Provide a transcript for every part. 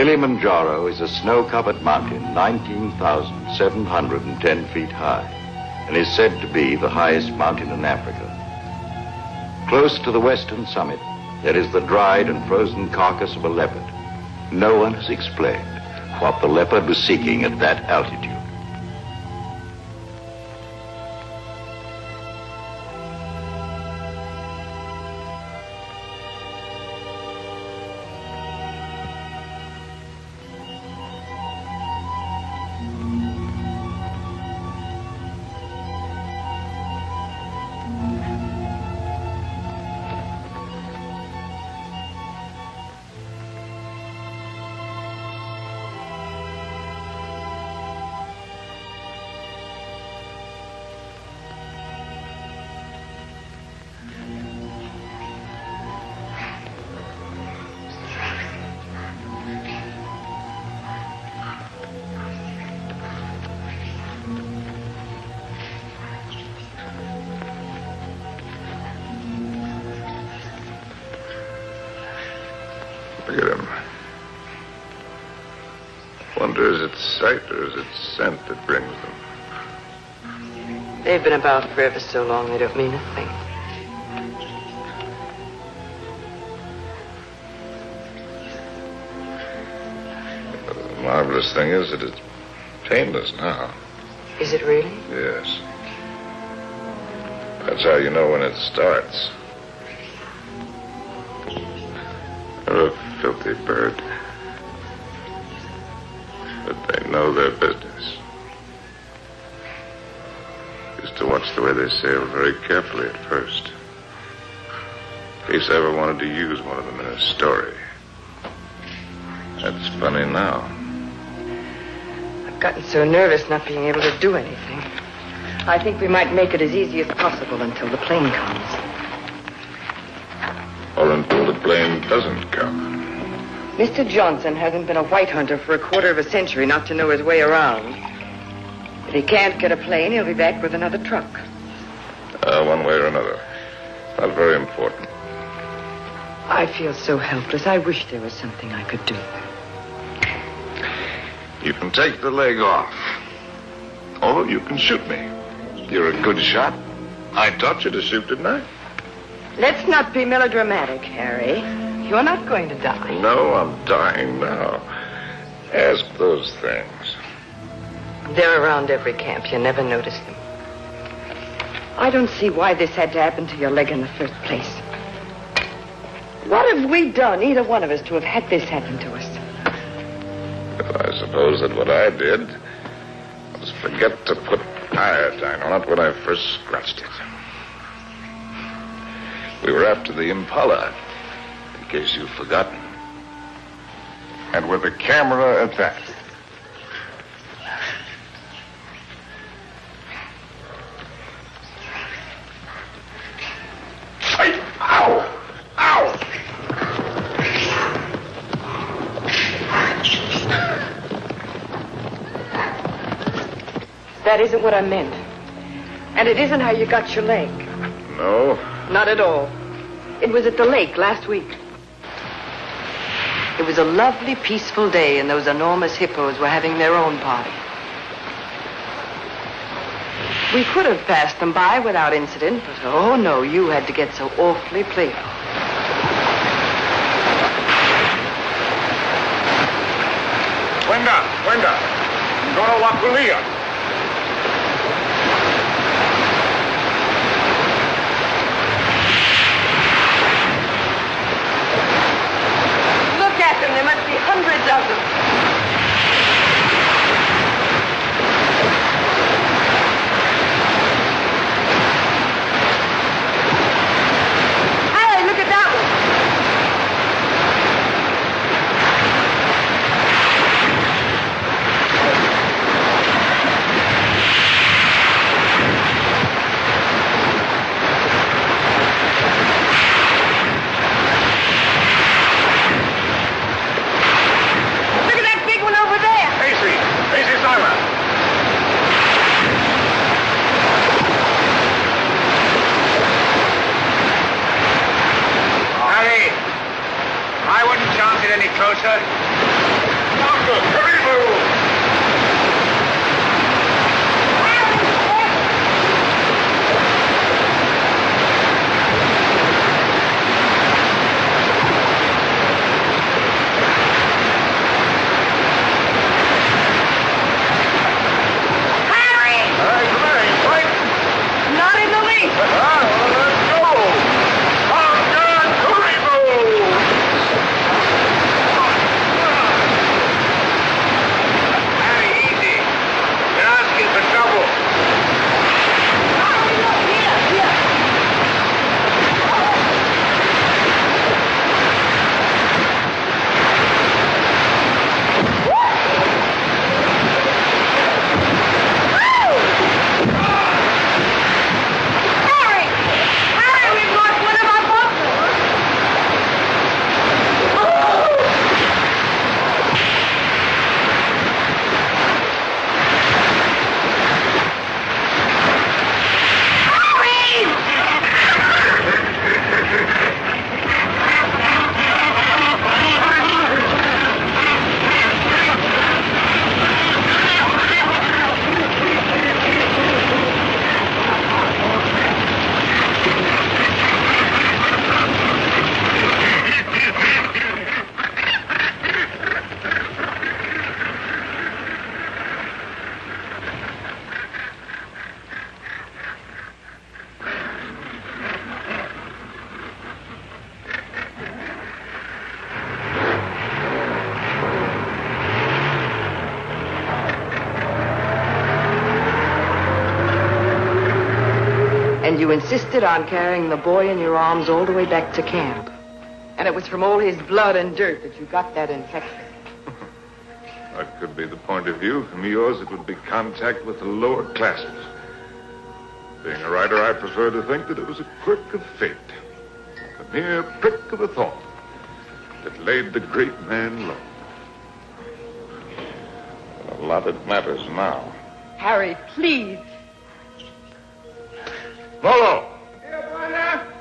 Kilimanjaro is a snow-covered mountain 19,710 feet high and is said to be the highest mountain in Africa. Close to the western summit, there is the dried and frozen carcass of a leopard. No one has explained what the leopard was seeking at that altitude. Look at him. Wonder, is it sight or is it scent that brings them? They've been about for ever so long, they don't mean a thing. The marvelous thing is that it's painless now. Is it really? Yes. That's how you know when it starts. They're a filthy bird. But they know their business. Used to watch the way they sail very carefully at first. In case I ever wanted to use one of them in a story. That's funny now. I've gotten so nervous not being able to do anything. I think we might make it as easy as possible until the plane comes. Or until the plane doesn't come. Mr. Johnson hasn't been a white hunter for a quarter of a century not to know his way around. If he can't get a plane, he'll be back with another truck. One way or another. Not very important. I feel so helpless. I wish there was something I could do. You can take the leg off. Or you can shoot me. You're a good shot. I taught you to shoot, didn't I? Let's not be melodramatic, Harry. You're not going to die. No, I'm dying now. Ask those things. They're around every camp. You never notice them. I don't see why this had to happen to your leg in the first place. What have we done, either one of us, to have had this happen to us? Well, I suppose that what I did was forget to put iodine on it when I first scratched it. We were after the Impala, in case you've forgotten. And with a camera at that. Ow! Ow! That isn't what I meant. And it isn't how you got your leg. No? Not at all. It was at the lake last week. It was a lovely, peaceful day, and those enormous hippos were having their own party. We could have passed them by without incident, but oh no, you had to get so awfully playful. Wenda, Dora Wakulia. Look at them, there must be hundreds of them. Hey, look at that one. Closer. And you insisted on carrying the boy in your arms all the way back to camp. And it was from all his blood and dirt that you got that infection. That could be the point of view. From yours, it would be contact with the lower classes. Being a writer, I prefer to think that it was a quirk of fate. A mere prick of a thought that laid the great man low. But a lot it matters now. Harry, please. Molo!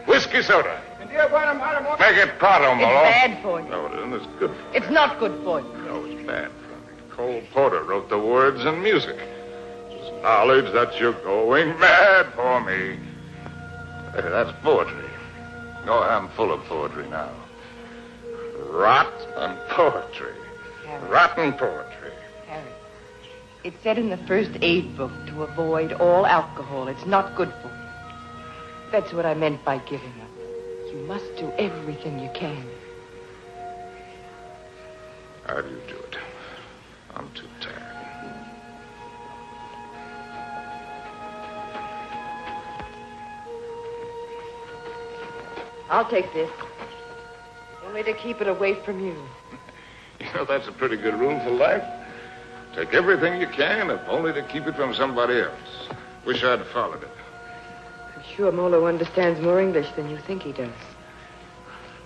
Whiskey soda. Make it pronto, Molo. It's bad for you. No, it isn't. It's good for me. It's not good for you. No, it's bad for me. Cole Porter wrote the words and music. It's knowledge that you're going mad for me. Hey, that's poetry. Oh, I'm full of poetry now. Rot and poetry. Harry. Rotten poetry. Harry, it said in the first aid book to avoid all alcohol. It's not good for you. That's what I meant by giving up. You must do everything you can. How do you do it? I'm too tired. I'll take this. Only to keep it away from you. You know, that's a pretty good rule for life. Take everything you can, if only to keep it from somebody else. Wish I'd followed it. I'm sure Molo understands more English than you think he does.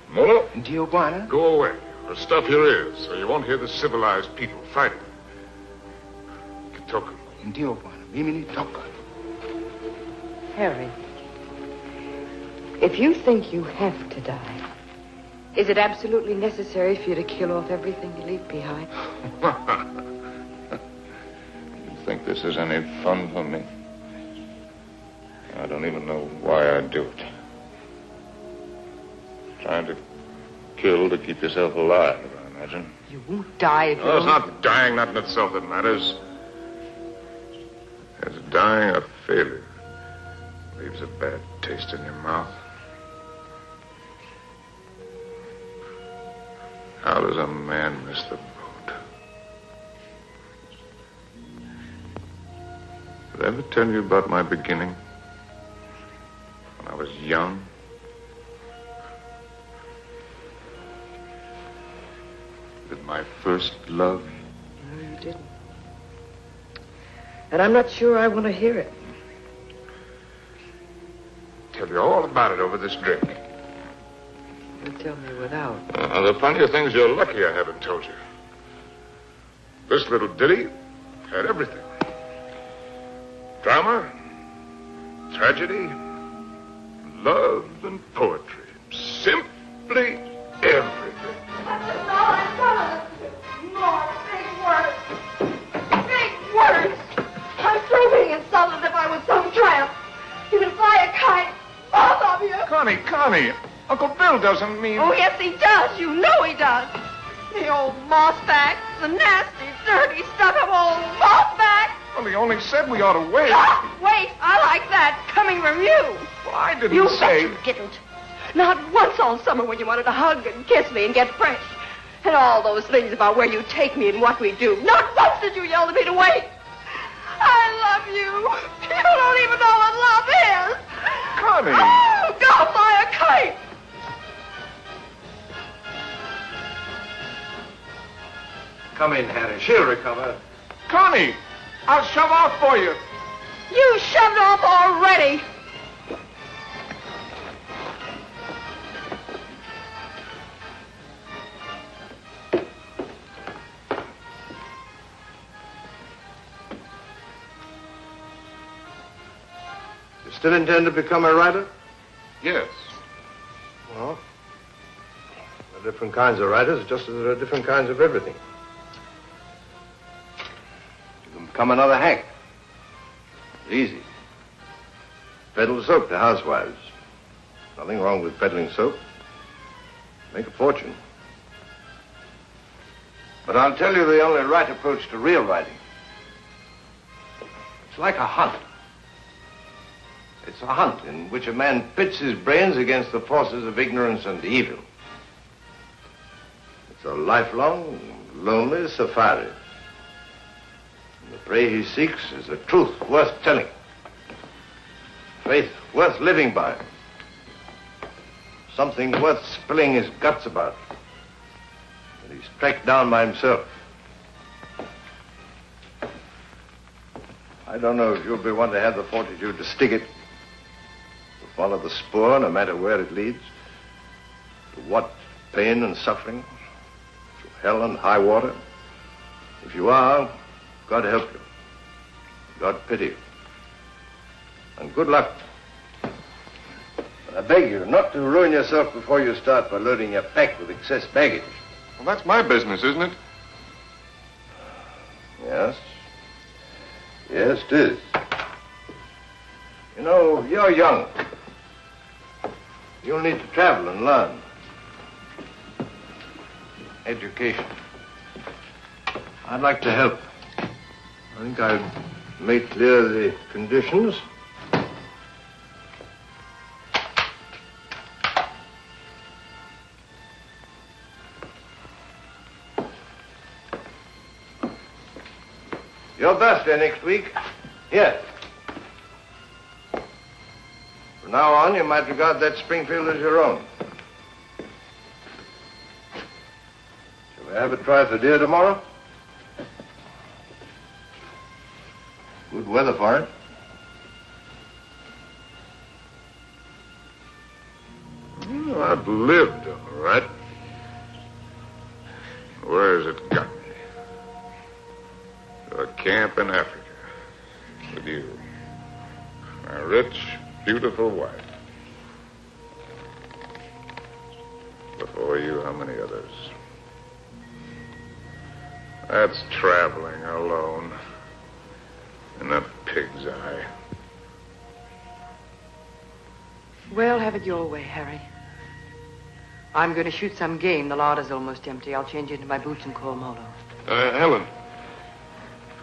Molo, Tijuana? go away, or stuff your ears, so you won't hear the civilized people fighting. Kitoku. Tijuana. Mimi toka. Harry, if you think you have to die, is it absolutely necessary for you to kill off everything you leave behind? You think this is any fun for me? I don't even know why I do it. Trying to kill to keep yourself alive, I imagine. You won't die if you No, it's don't... not dying, not in itself that matters. It's dying a failure. Leaves a bad taste in your mouth. How does a man miss the boat? Did I ever tell you about my beginning? When I was young? With my first love? No, you didn't. And I'm not sure I want to hear it. Tell you all about it over this drink. You tell me without. There are plenty of things you're lucky I haven't told you. This little ditty had everything. Drama, tragedy, love, and poetry. Simply everything. More big words. Big words. I'm through being insulted if I was some tramp. You can fly a kite, both of you. Connie, Uncle Bill doesn't mean... Oh, yes, he does. You know he does. The old mossback, the nasty, dirty, stuck-up old mossback. Well, he only said we ought to wait. Ah, wait, I like that, coming from you. Well, I didn't You say... bet you didn't. Not once all summer when you wanted to hug and kiss me and get fresh. And all those things about where you take me and what we do. Not once did you yell at me to wait. I love you. You don't even know what love is. Connie. Oh, go fly a kite. Come in, Harry. She'll recover. Connie, I'll shove off for you. You shoved off already. You still intend to become a writer? Yes. Well, there are different kinds of writers, just as there are different kinds of everything. You can become another Hank. It's easy. Peddle soap to housewives. Nothing wrong with peddling soap. Make a fortune. But I'll tell you the only right approach to real writing. It's like a hunt. It's a hunt in which a man pits his brains against the forces of ignorance and evil. It's a lifelong, lonely safari. And the prey he seeks is a truth worth telling. Faith worth living by. Something worth spilling his guts about. And he's tracked down by himself. I don't know if you'll be one to have the fortitude to stick it. To follow the spoor, no matter where it leads. To what pain and suffering. To hell and high water. If you are, God help you. God pity you. And good luck. I beg you not to ruin yourself before you start by loading your pack with excess baggage. Well, that's my business, isn't it? Yes. Yes, it is. You know, you're young. You'll need to travel and learn. Education. I'd like to help. I think I've made clear the conditions. Your birthday next week. Here. From now on, you might regard that Springfield as your own. Shall we have a try for deer tomorrow? Good weather for it. Well, I've lived, all right. Where has it got me? To a camp in Africa. With you. My rich, beautiful wife. Before you, how many others? That's traveling alone. In a pig's eye. Well, have it your way, Harry. I'm going to shoot some game. The larder's almost empty. I'll change into my boots and call Molo. Helen,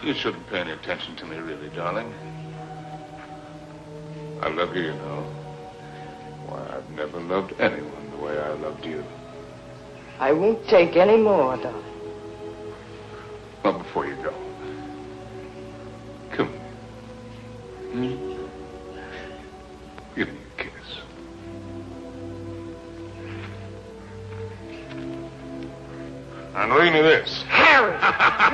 you shouldn't pay any attention to me, really, darling. I love you, you know. Why, I've never loved anyone the way I loved you. I won't take any more, darling. Well, before you go, come here. Give me a kiss. And read me this. Harry!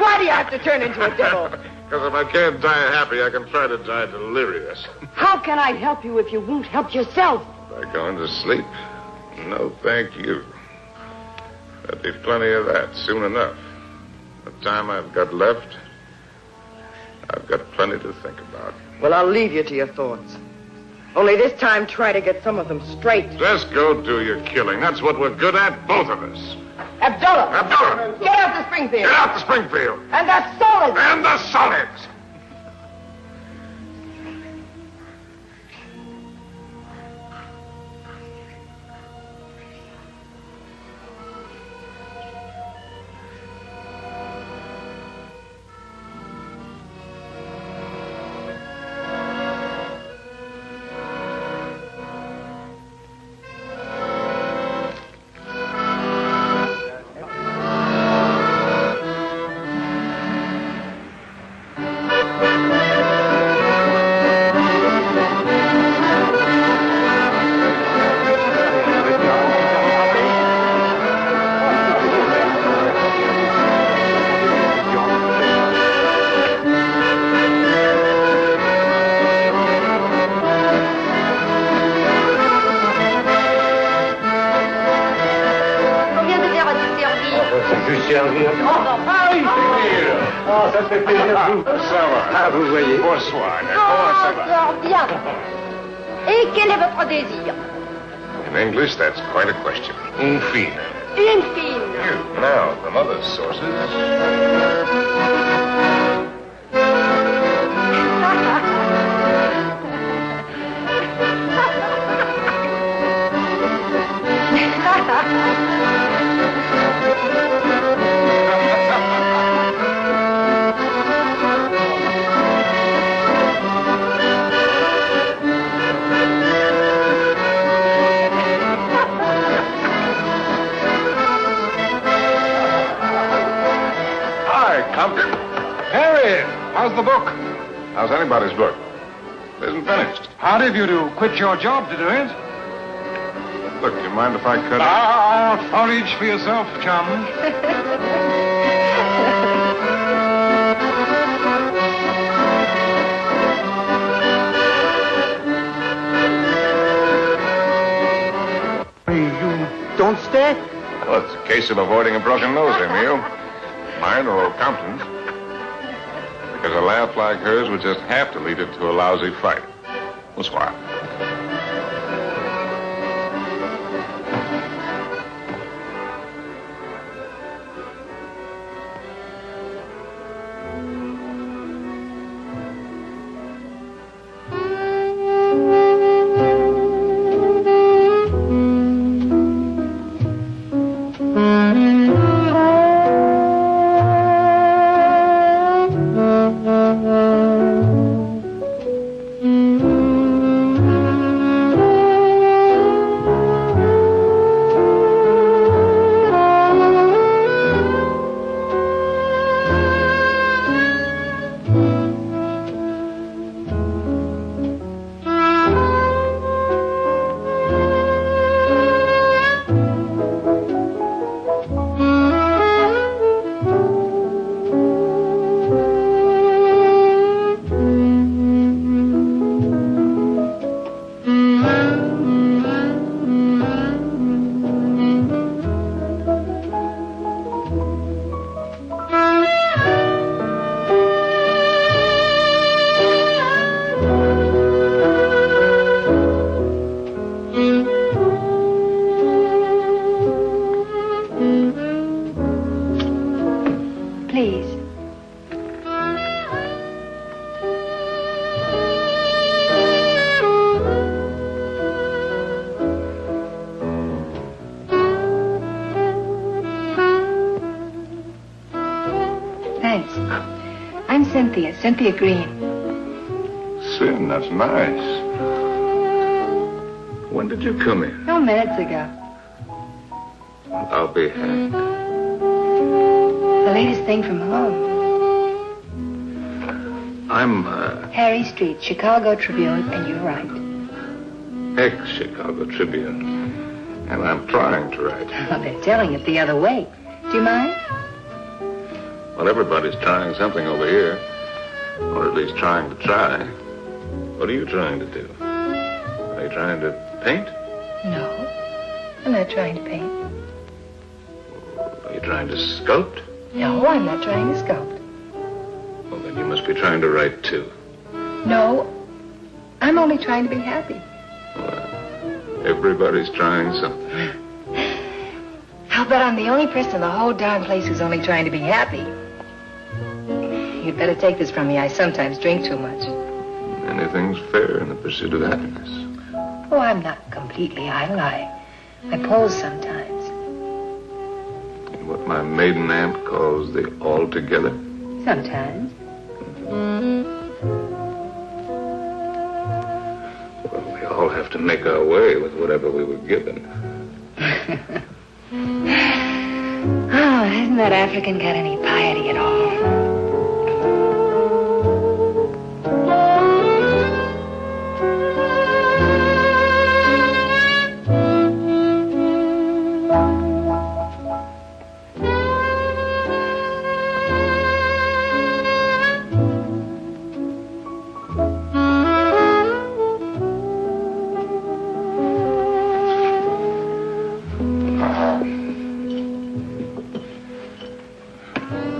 Why do you have to turn into a devil? Because if I can't die happy, I can try to die delirious. How can I help you if you won't help yourself? By going to sleep? No, thank you. There'll be plenty of that soon enough. The time I've got left, I've got plenty to think about. Well, I'll leave you to your thoughts. Only this time, try to get some of them straight. Just go do your killing. That's what we're good at, both of us. Abdullah! Abdullah! Get out to Springfield! Get out to Springfield! And the solids! And the solids! Vous voyez. Bonsoir. Comment ça va? Fort bien. Et quel est votre désir? In English, that's quite a question. Un fine. Une fine. Now, from other sources... Harry, how's the book? How's anybody's book? It isn't finished. Hard of you to quit your job to do it. Look, do you mind if I cut it? Forage for yourself, chum. You don't stay? Well, it's a case of avoiding a broken nose, Emil. Mine or old Compton's. Because a laugh like hers would just have to lead it to a lousy fight. Bonsoir. Cynthia Green. Sin, that's nice. When did you come in? No, minutes ago. I'll be hanged. The latest thing from home. I'm, Harry Street, Chicago Tribune, and you're right. Ex-Chicago Tribune. And I'm trying to write. Well, they're telling it the other way. Do you mind? Well, everybody's trying something over here. Or at least trying to try. What are you trying to do? Are you trying to paint? No, I'm not trying to paint. Are you trying to sculpt? No, I'm not trying to sculpt. Well, then you must be trying to write, too. No, I'm only trying to be happy. Well, everybody's trying something. I'll bet I'm the only person in the whole darn place who's only trying to be happy. You'd better take this from me. I sometimes drink too much. Anything's fair in the pursuit of happiness. Oh, I'm not completely idle. I pose sometimes. In what my maiden aunt calls the altogether? Sometimes. Well, we all have to make our way with whatever we were given. Oh, hasn't that African got any piety at all?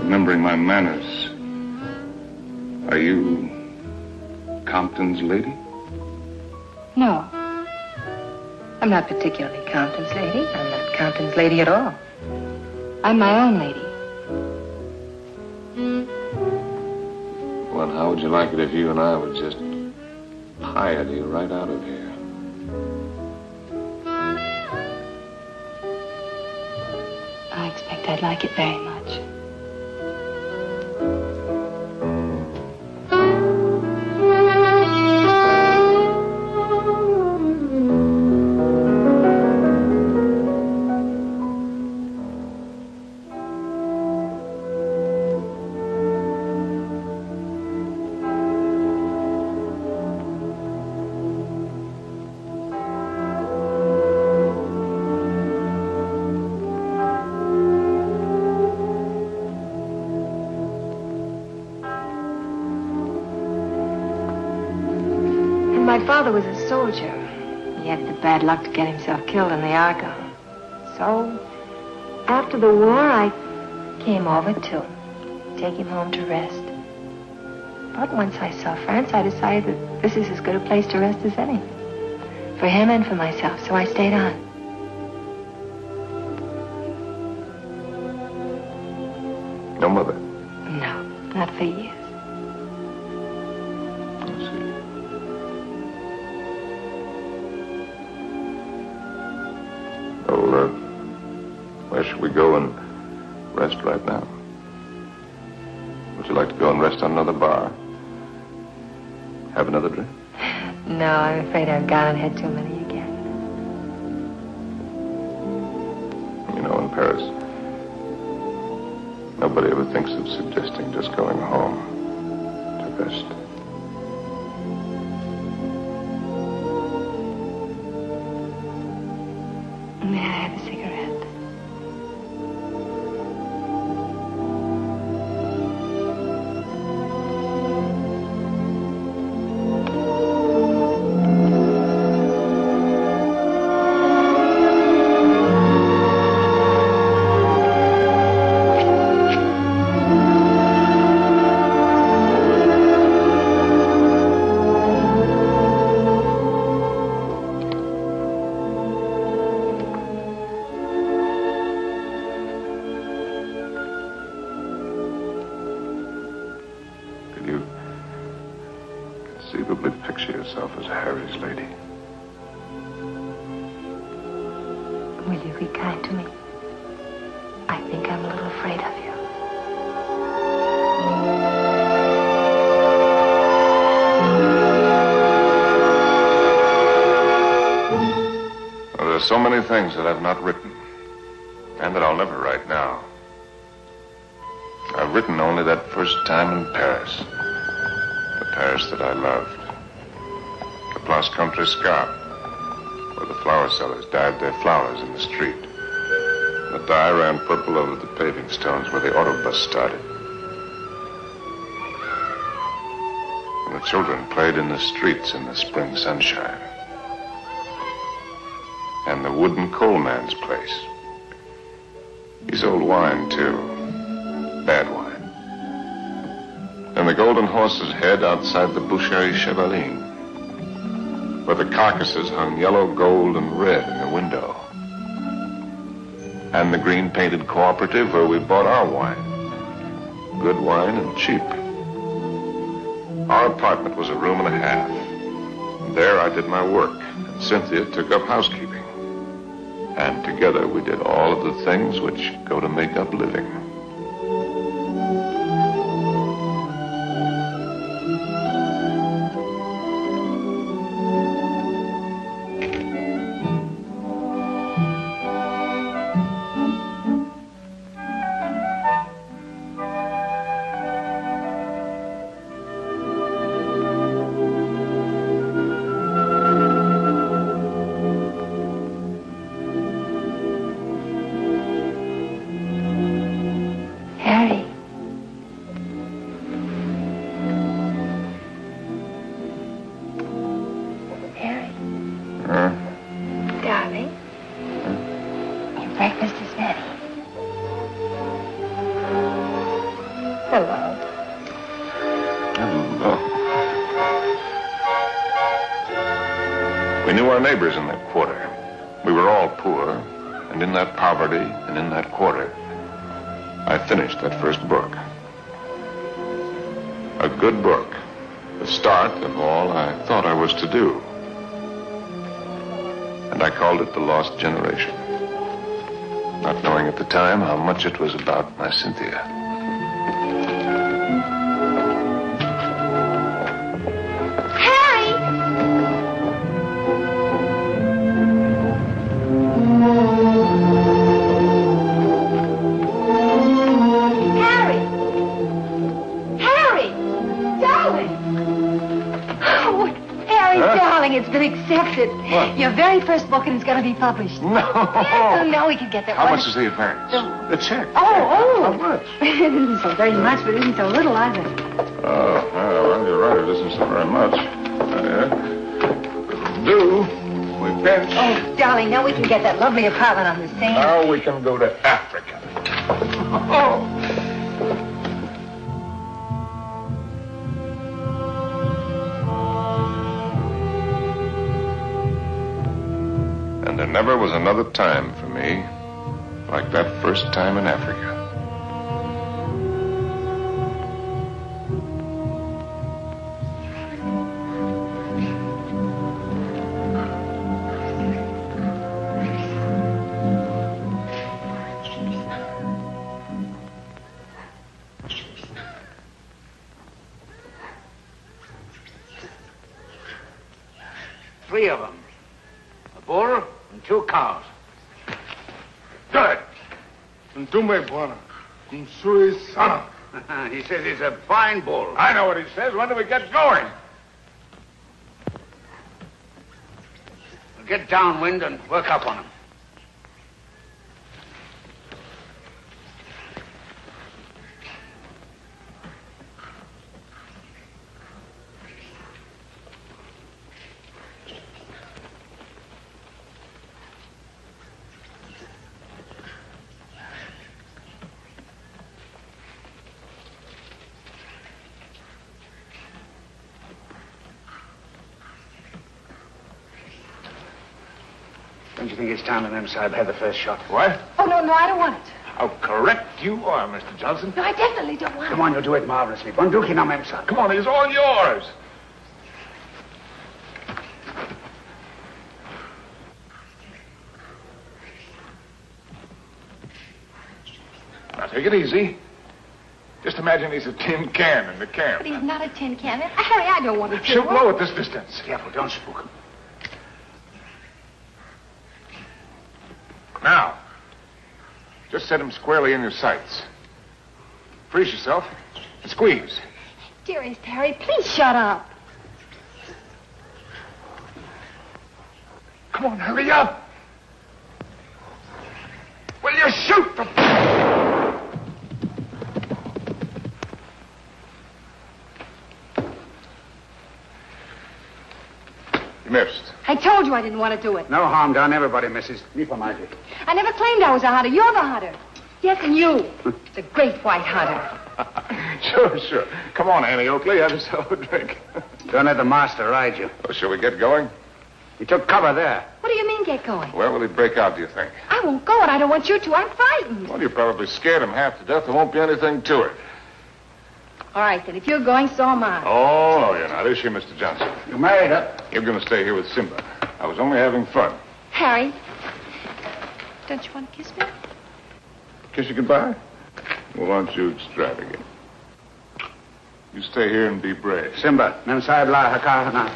Remembering my manners. Are you Compton's lady? No. I'm not particularly Compton's lady. I'm not Compton's lady at all. I'm my own lady. Well, how would you like it if you and I would just piety right out of here? I expect I'd like it very much. father was a soldier. He had the bad luck to get himself killed in the Argonne. So, after the war, I came over to take him home to rest. But once I saw France, I decided that this is as good a place to rest as any. For him and for myself, so I stayed on. No mother? No, not for years. I see. Well, where should we go and rest right now? Would you like to go and rest on another bar? Have another drink? No, I'm afraid I've gone and had too many again. You know, in Paris, nobody ever thinks of suggesting just going home to rest. May I have a cigarette? Could you conceivably picture yourself as Harry's lady? Will you be kind to me? I think I'm a little afraid of you. Well, there are so many things that I've not written, and that I'll never write now. I've written only that first time in Paris. The Paris that I loved. The Place Contrescarpe, where the flower sellers dyed their flowers in the street. The dye ran purple over the paving stones where the autobus started. And the children played in the streets in the spring sunshine. And the wooden coal man's place. He sold wine, too. Bad wine. And the Golden Horse's head outside the Boucherie Chevaline, where the carcasses hung yellow, gold, and red in the window. And the green-painted cooperative where we bought our wine. Good wine and cheap. Our apartment was a room and a half. And there I did my work, and Cynthia took up housekeeping. And together we did all of the things which go to make up living. Harry. Harry. Huh? Darling. Your breakfast is ready. Hello. Hello. We knew our neighbors in that quarter. We were all poor, and in that poverty and in that quarter, I finished that first book. A good book. The start of all I thought I was to do. And I called it The Lost Generation. Not knowing at the time how much it was about my Cynthia. It's been accepted. What? Your very first book, and it's going to be published. No. Oh, no, we could get there. How much is the advance? The check. Oh. How much? It isn't so very much, but it isn't so little either. Oh, well, you're right. It isn't so very much. bench. Oh, darling, now we can get that lovely apartment on the sand. Now we can go to Africa. Oh. And there never was another time for me like that first time in Africa. Three of them. A bull and 2 cows. Good. Ntume Bwana. Msui sana. He says he's a fine bull. I know what he says. When do we get going? We'll get downwind and work up on him. Don't you think it's time the Mem Sahib had the first shot? What? Oh, no, I don't want it. How correct you are, Mr. Johnson. No, I definitely don't want it. Come on, you'll do it marvelously. Bunduki now, Mem Sahib. Come on, he's all yours. Now, take it easy. Just imagine he's a tin can in the camp. But he's not a tin can. Harry, I don't want to Shoot low at this distance. Careful, don't spook him. Now, just set him squarely in your sights. Freeze yourself and squeeze. Dearest Harry, please shut up. Come on, hurry up. Will you shoot? You missed. I told you I didn't want to do it. No harm done. Everybody misses. Me for my dick. I never claimed I was a hunter. You're the hunter. Yes, and you. The great white hunter. Sure. Come on, Annie Oakley. Have yourself a drink. Don't let the master ride you. Well, shall we get going? He took cover there. What do you mean, get going? Where will he break out, do you think? I won't go, and I don't want you to. I'm frightened. Well, you probably scared him half to death. There won't be anything to it. All right, then. If you're going, so am I. Oh, no, you're not. Is she, Mr. Johnson? You married her. You're going to stay here with Simba. I was only having fun. Harry, don't you want to kiss me? Kiss you goodbye? Well, aren't you extravagant? You stay here and be brave. Simba, Mem Sahib la hakahana.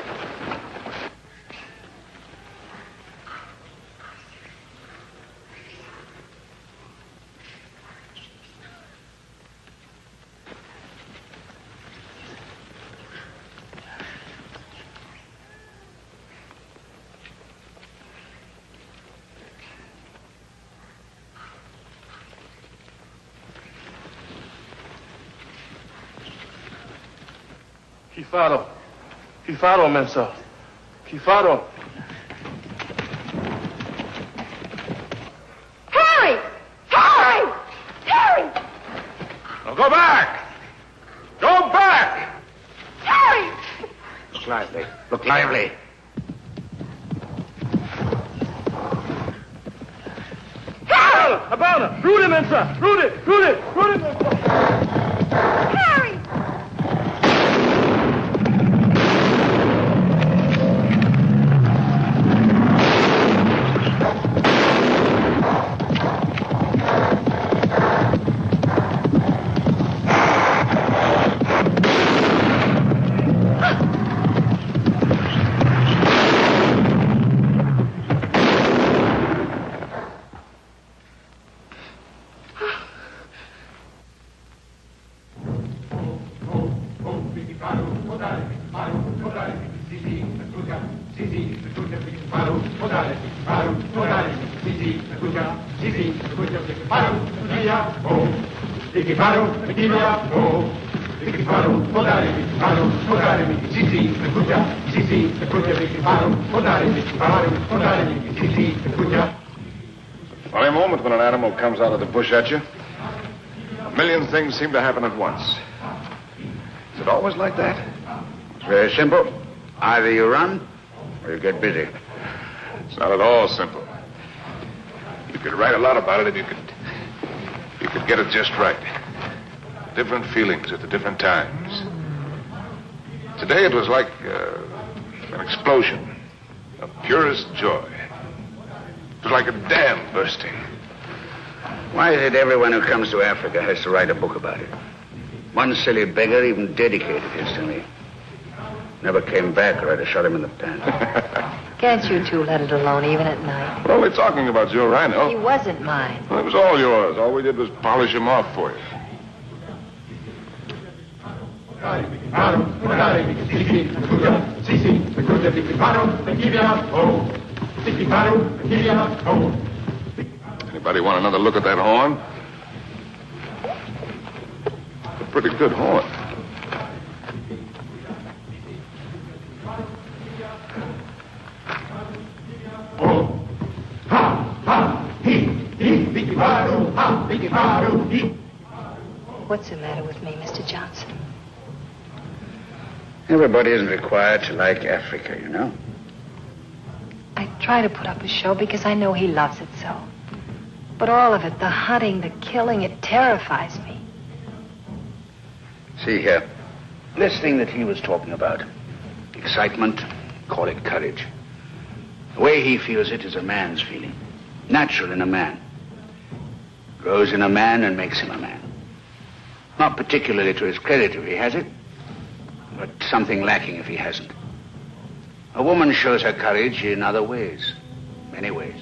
Kifaro, Mensa. Kifaro. Harry! Now go back! Go back! Harry! Look lively. Look lively. Abana! Root him, Mensa! Root it, Mensa! Harry! Funny moment when an animal comes out of the bush at you. A million things seem to happen at once. Is it always like that? It's very simple. Either you run or you get busy. It's not at all simple. You could write a lot about it if you could get it just right. Different feelings at the different times. Today it was like an explosion of purest joy. It was like a dam bursting. Why is it everyone who comes to Africa has to write a book about it? One silly beggar even dedicated his to me. Never came back or I'd have shot him in the pants. Can't you two let it alone even at night? We're only talking about your rhino. He wasn't mine. Well, it was all yours. All we did was polish him off for you. Anybody want another look at that horn? It's a pretty good horn. What's the matter with me, Mr. Johnson? Everybody isn't required to like Africa, you know. I try to put up a show because I know he loves it so. But all of it, the hunting, the killing, it terrifies me. See here, this thing that he was talking about, excitement, call it courage. The way he feels it is a man's feeling, natural in a man. Grows in a man and makes him a man. Not particularly to his credit if he has it, but something lacking if he hasn't. A woman shows her courage in other ways, many ways.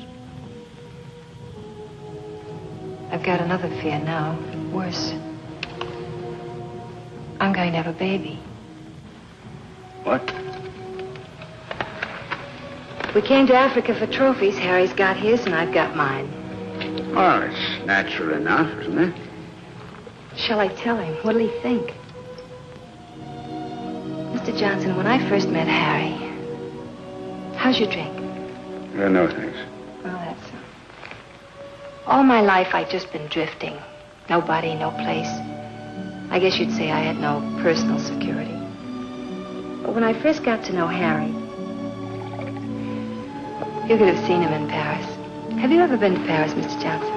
I've got another fear now, worse. I'm going to have a baby. What? We came to Africa for trophies. Harry's got his and I've got mine. Well, it's natural enough, isn't it? Shall I tell him? What'll he think? Mr. Johnson, when I first met Harry, how's your drink? No, thanks. Well, that's so. All my life, I'd just been drifting. Nobody, no place. I guess you'd say I had no personal security. But when I first got to know Harry, you could have seen him in Paris. Have you ever been to Paris, Mr. Johnson?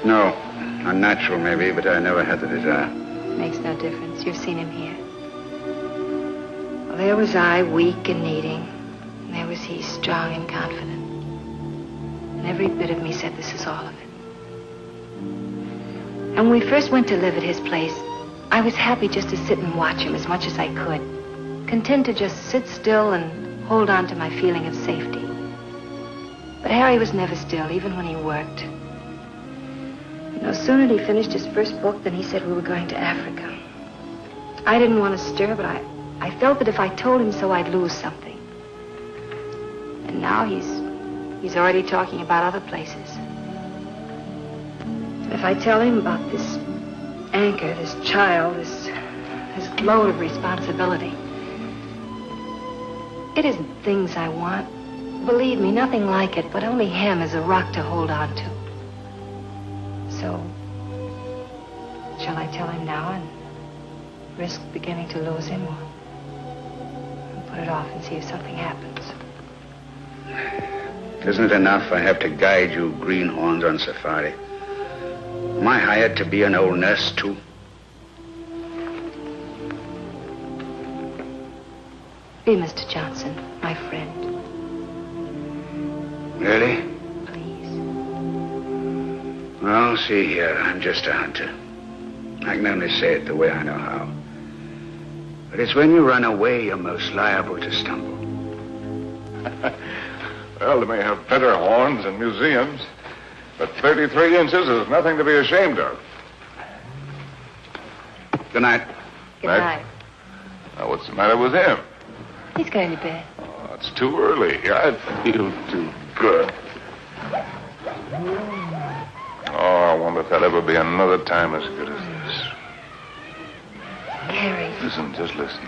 No. Unnatural, maybe, but I never had the desire. Makes no difference. You've seen him here. Well, there was I, weak and needing. And there was he, strong and confident. And every bit of me said, this is all of it. And when we first went to live at his place, I was happy just to sit and watch him as much as I could. Content to just sit still and hold on to my feeling of safety. But Harry was never still, even when he worked. No sooner had he finished his first book than he said we were going to Africa. I didn't want to stir, but I felt that if I told him so, I'd lose something. And now he's already talking about other places. If I tell him about this anchor, this child, this load of responsibility, it isn't things I want. Believe me, nothing like it, but only him as a rock to hold on to. So, shall I tell him now and risk beginning to lose him, or put it off and see if something happens? Isn't it enough I have to guide you greenhorns on safari? Am I hired to be an old nurse, too? Be Mr. Johnson, my friend. Really? Please. Well, see here, I'm just a hunter. I can only say it the way I know how. But it's when you run away you're most liable to stumble. Well, they may have better horns in museums, but 33 inches is nothing to be ashamed of. Good night. Good night. Now, what's the matter with him? He's going to bed. Oh, it's too early. I feel too good. Oh, I wonder if there'll ever be another time as good as this. Harry. Listen, just listen.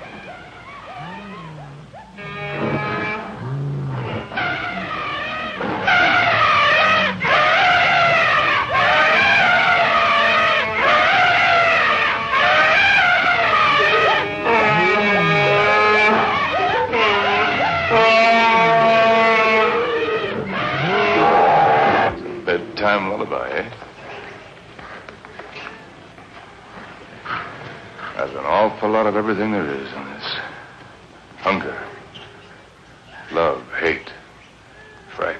Bedtime lullaby, eh? There's an awful lot of everything there is in this. Hunger, love, hate, fright.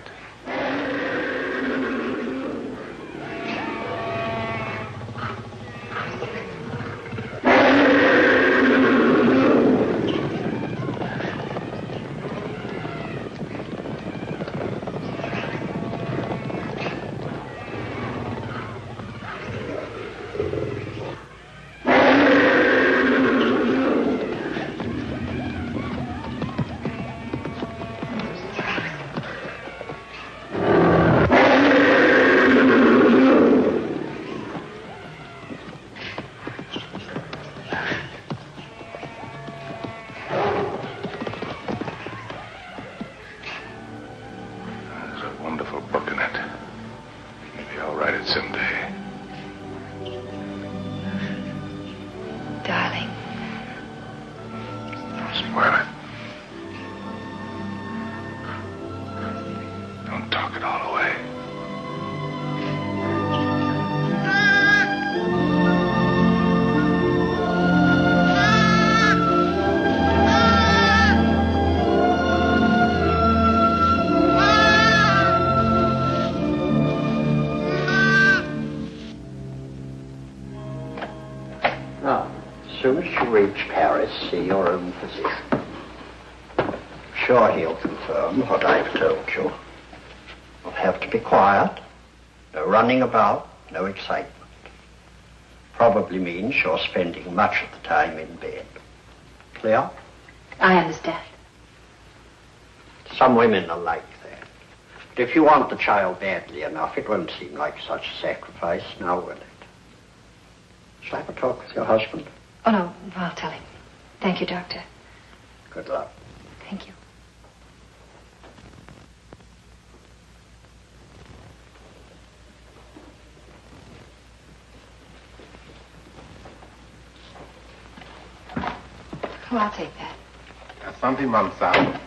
Someday. Darling. Don't spoil it. Don't talk it all away. As soon as you reach Paris, see your own physician. Sure he'll confirm what I've told you. You'll have to be quiet. No running about, no excitement. Probably means you're spending much of the time in bed. Clear? I understand. Some women are like that. But if you want the child badly enough, it won't seem like such a sacrifice, now will it? Shall I have a talk with your husband? Oh, no, I'll tell him. Thank you, Doctor. Good luck. Thank you. Oh, I'll take that. Asante Mansao.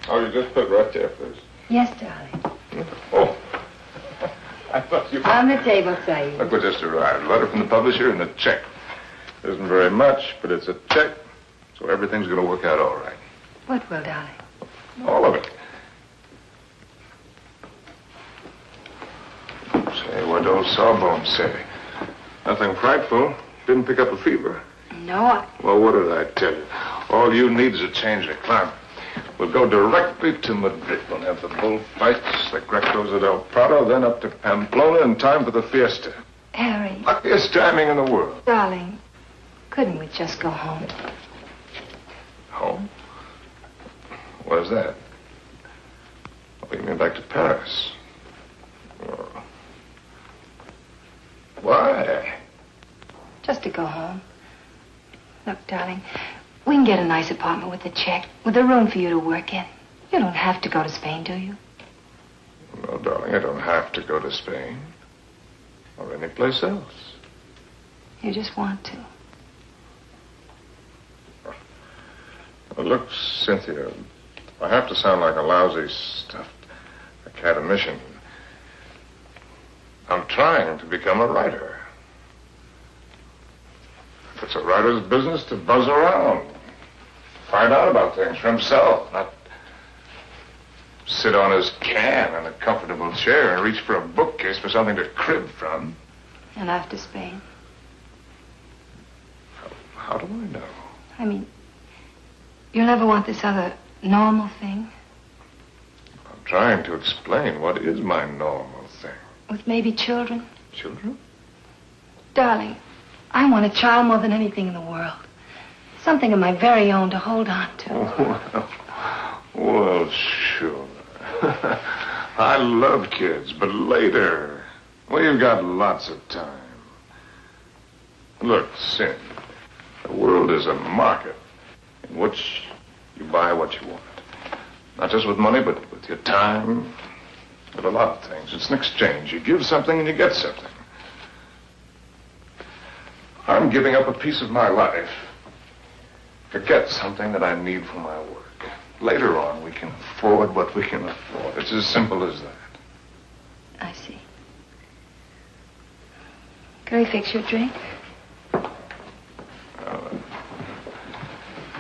Oh, you just put right there, please. Yes, darling. Oh. I thought you... On the table, Saeed. Look what just arrived. A letter from the publisher and a check. Isn't very much, but it's a check, so everything's going to work out all right. What will, darling? All of it. Say, what old Sawbones say? Nothing frightful. Didn't pick up a fever. No, Well, what did I tell you? All you need is a change of climate. We'll go directly to Madrid. We'll have the bullfights, the Grecos at El Prado, then up to Pamplona in time for the fiesta. Harry. Luckiest timing in the world. Darling, couldn't we just go home? Home? What is that? Oh, you mean back to Paris? Oh. Why? Just to go home. Look, darling, we can get a nice apartment with a check, with a room for you to work in. You don't have to go to Spain, do you? No, darling, I don't have to go to Spain. Or any place else. You just want to. Well, look, Cynthia, I have to sound like a lousy stuffed academician. I'm trying to become a writer. It's a writer's business to buzz around, find out about things for himself, not sit on his can in a comfortable chair and reach for a bookcase for something to crib from. And after Spain? How do I know? I mean, you'll never want this other normal thing? I'm trying to explain what is my normal thing. With maybe children? Children? Darling, I want a child more than anything in the world. Something of my very own to hold on to. Well, sure. I love kids, but later, We've got lots of time. Look, Sin, the world is a market in which you buy what you want. Not just with money, but with your time, with a lot of things. It's an exchange. You give something and you get something. I'm giving up a piece of my life to get something that I need for my work. Later on, we can afford what we can afford. It's as simple as that. I see. Can we fix you a drink?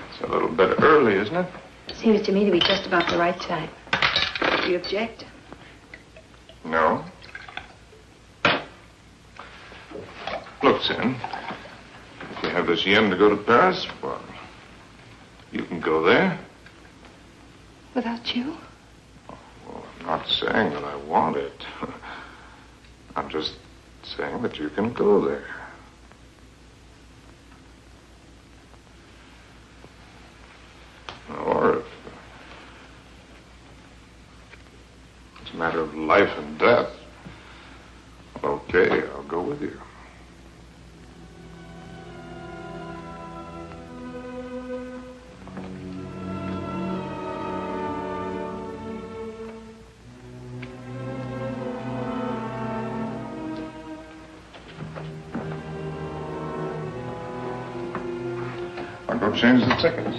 It's a little bit early, isn't it? Seems to me to be just about the right time. Do you object? No. Look, Sin, if you have this yen to go to Paris, well, you can go there. Without you? Well, I'm not saying that I want it. I'm just saying that you can go there. Or if it's a matter of life and death, okay, I'll go with you. I'll go change the tickets.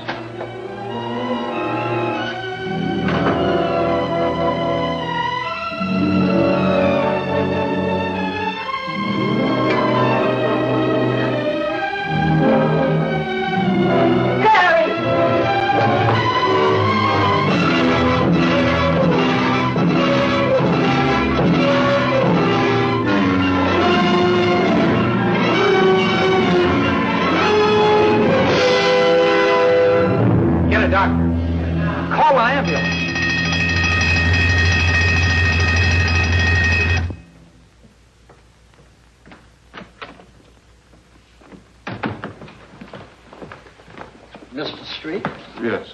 Mr. Street? Yes.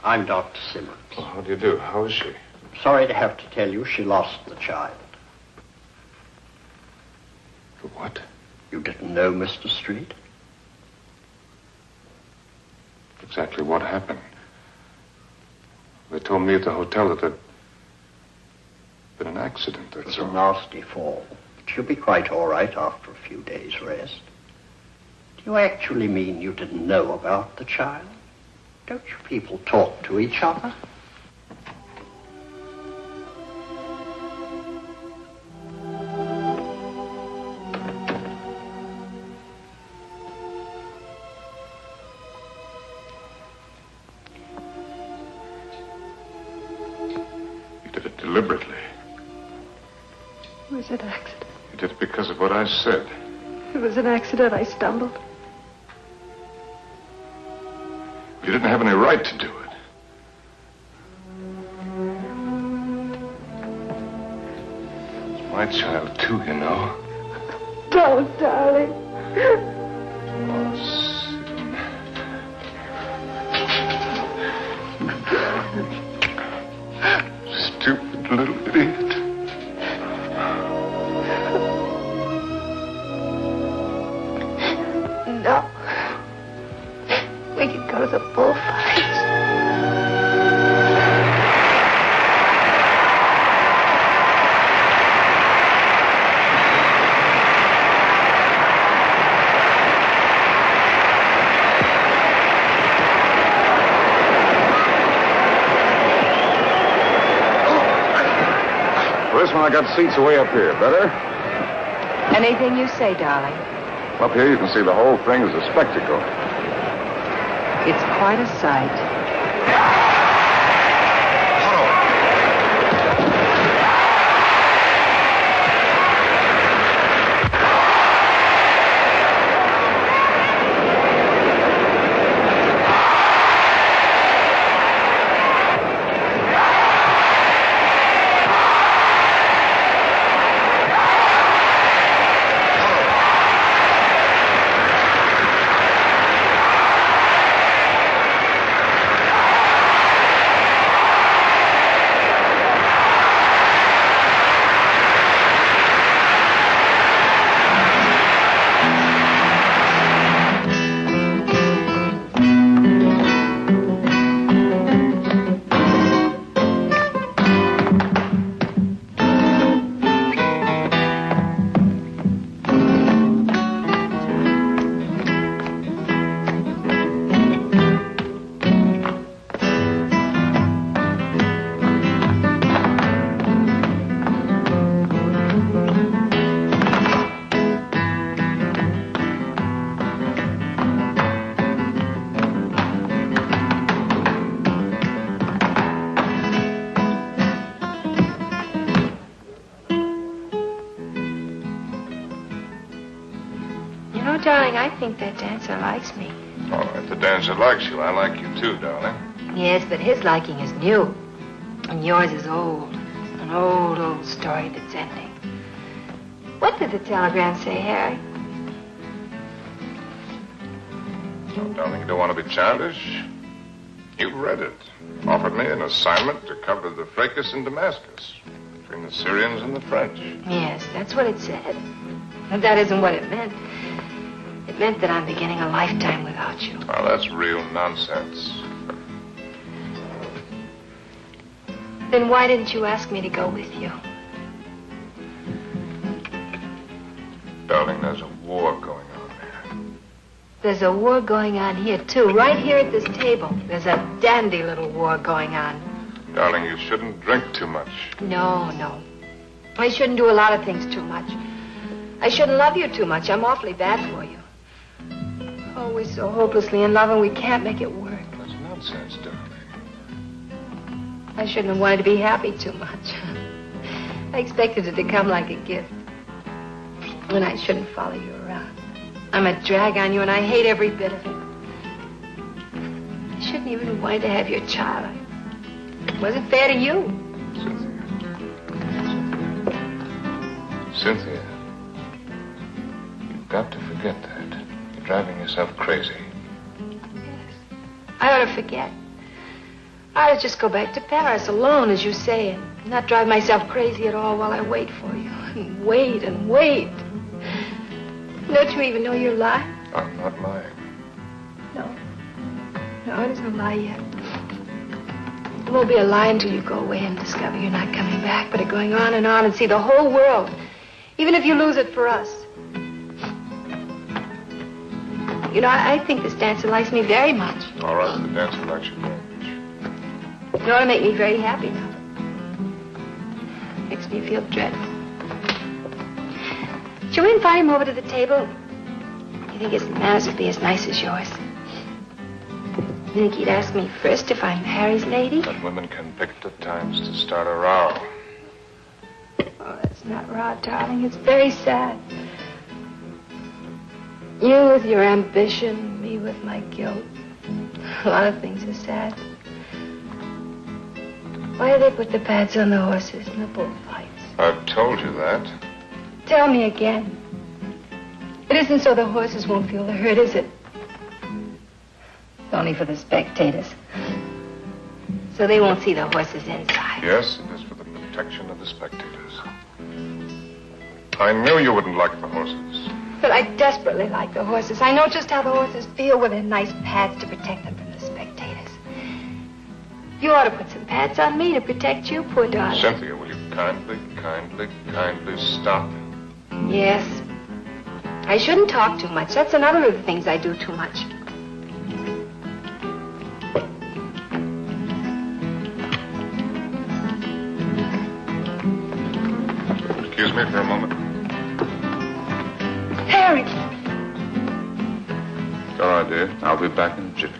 I'm Dr. Simmons. Well, how do you do? How is she? Sorry to have to tell you she lost the child. What? You didn't know, Mr. Street? Exactly what happened? They told me at the hotel that there'd been an accident, It that's was a all. nasty fall. But she'll be quite all right after a few days' rest. Do you actually mean you didn't know about the child? Don't you people talk to each other? You did it deliberately. It was an accident. You did it because of what I said. It was an accident. I stumbled. You didn't have any right to do it. It's my child, too, you know. Don't, darling. Oh, Sin. Stupid little idiot. No. We could go to the bullfights. Policeman, I got seats way up here. Better? Anything you say, darling. Up here, you can see the whole thing as a spectacle. It's quite a sight. know, darling, I think that dancer likes me. All right, the dancer likes you. I like you too, darling. Yes, but his liking is new. And yours is old. An old, old story that's ending. What did the telegram say, Harry? Oh, darling, you don't want to be childish? You read it. Offered me an assignment to cover the fracas in Damascus between the Syrians and the French. Yes, that's what it said. But that isn't what it meant. It meant that I'm beginning a lifetime without you. Well, that's real nonsense. Then why didn't you ask me to go with you? Darling, there's a war going on there. There's a war going on here, too. Right here at this table. There's a dandy little war going on. Darling, you shouldn't drink too much. No, no. I shouldn't do a lot of things too much. I shouldn't love you too much. I'm awfully bad for you. Oh, we're so hopelessly in love and we can't make it work. That's nonsense, darling. I shouldn't have wanted to be happy too much. I expected it to come like a gift. And I shouldn't follow you around. I'm a drag on you and I hate every bit of it. I shouldn't even have wanted to have your child. It wasn't fair to you. Cynthia, you've got to forget that. You're driving yourself crazy. Yes. I ought to forget. I ought to just go back to Paris alone, as you say, and not drive myself crazy at all while I wait for you. And wait and wait. Don't you even know you're lying? I'm not lying. No. No, it isn't a lie yet. It won't be a lie until you go away and discover you're not coming back, but are going on and see the whole world, even if you lose it for us. You know, I think this dancer likes me very much. All right, the dancer likes you very much. It ought to make me very happy now. Makes me feel dreadful. Shall we invite him over to the table? You think his manners would be as nice as yours? You think he'd ask me first if I'm Harry's lady? But women can pick the times to start a row. Oh, that's not raw, darling. It's very sad. You with your ambition, me with my guilt. A lot of things are sad. Why do they put the pads on the horses in the bullfights? I've told you that. Tell me again. It isn't so the horses won't feel the hurt, is it? It's only for the spectators. So they won't see the horses inside. Yes, it is for the protection of the spectators. I knew you wouldn't like the horses. But I desperately like the horses. I know just how the horses feel with their nice pads to protect them from the spectators. You ought to put some pads on me to protect you, poor darling. Cynthia, will you kindly stop? Yes. I shouldn't talk too much. That's another of the things I do too much. Excuse me for a moment. Harry! It's all right, dear. I'll be back in a jiffy.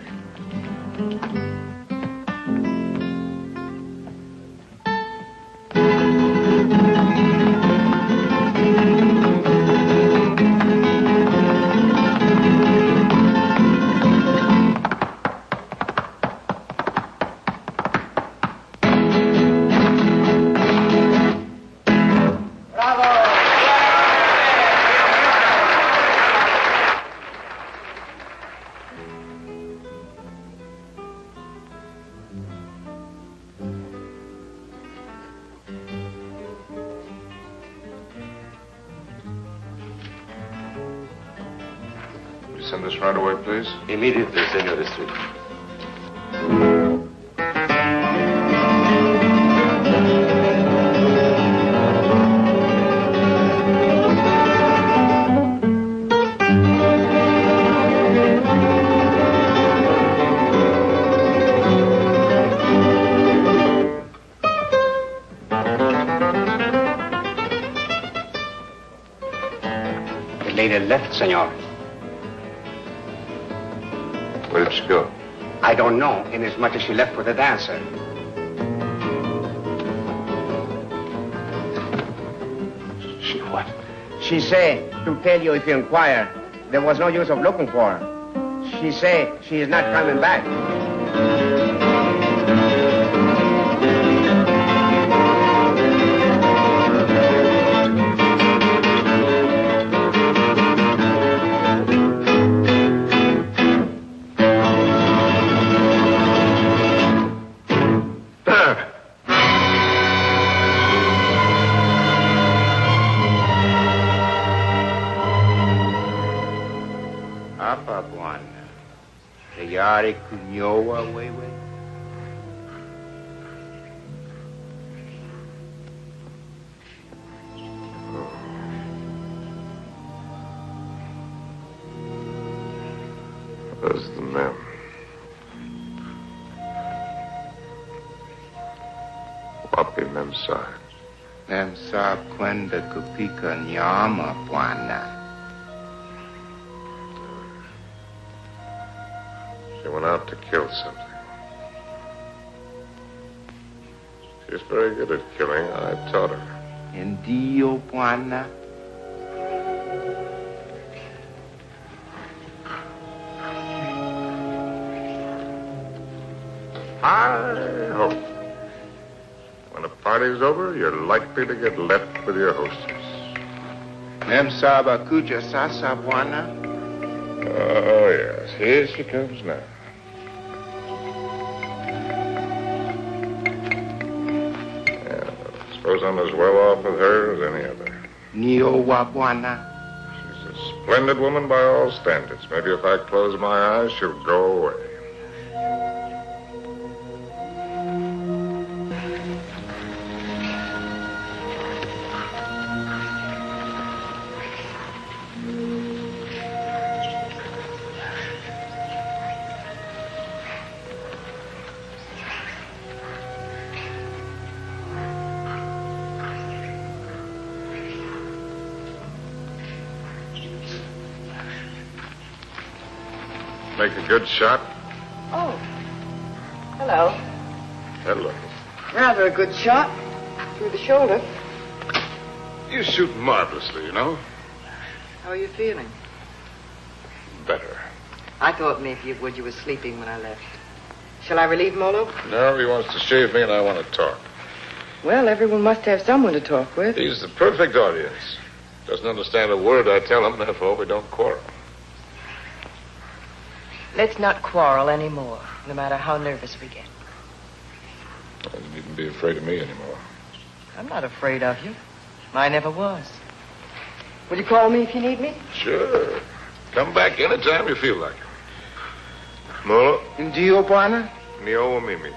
Send this right away, please. Immediately, Senor Estrella. The lady left, senor. Where did she go? I don't know, inasmuch as she left with the dancer. She what? She say to tell you if you inquire. there was no use of looking for her. She say she is not coming back. Apa Bwana. Tayari kunyoa wewe? Where's the men? Wapi Memsa? Memsa kwenda kupika nyama, Bwana. She went out to kill something. She's very good at killing. I taught her. Ndio, Bwana. I hope when the party's over, you're likely to get left with your hostess. Memsa bakuja sasa, Bwana. Oh, yes. Here she comes now. Yeah, I suppose I'm as well off with her as any other. Niowa, Bwana. She's a splendid woman by all standards. Maybe if I close my eyes, she'll go away. Make a good shot? Oh. Hello. Hello. Rather a good shot. Through the shoulder. You shoot marvelously, you know. How are you feeling? Better. I thought maybe you were sleeping when I left. Shall I relieve Molo? No, he wants to shave me and I want to talk. Well, everyone must have someone to talk with. He's the perfect audience. Doesn't understand a word I tell him, therefore we don't quarrel. Let's not quarrel anymore, no matter how nervous we get. You needn't be afraid of me anymore. I'm not afraid of you. I never was. Will you call me if you need me? Sure. Come back anytime you feel like it. Molo. Ndio, Bwana. Niowa Mimi.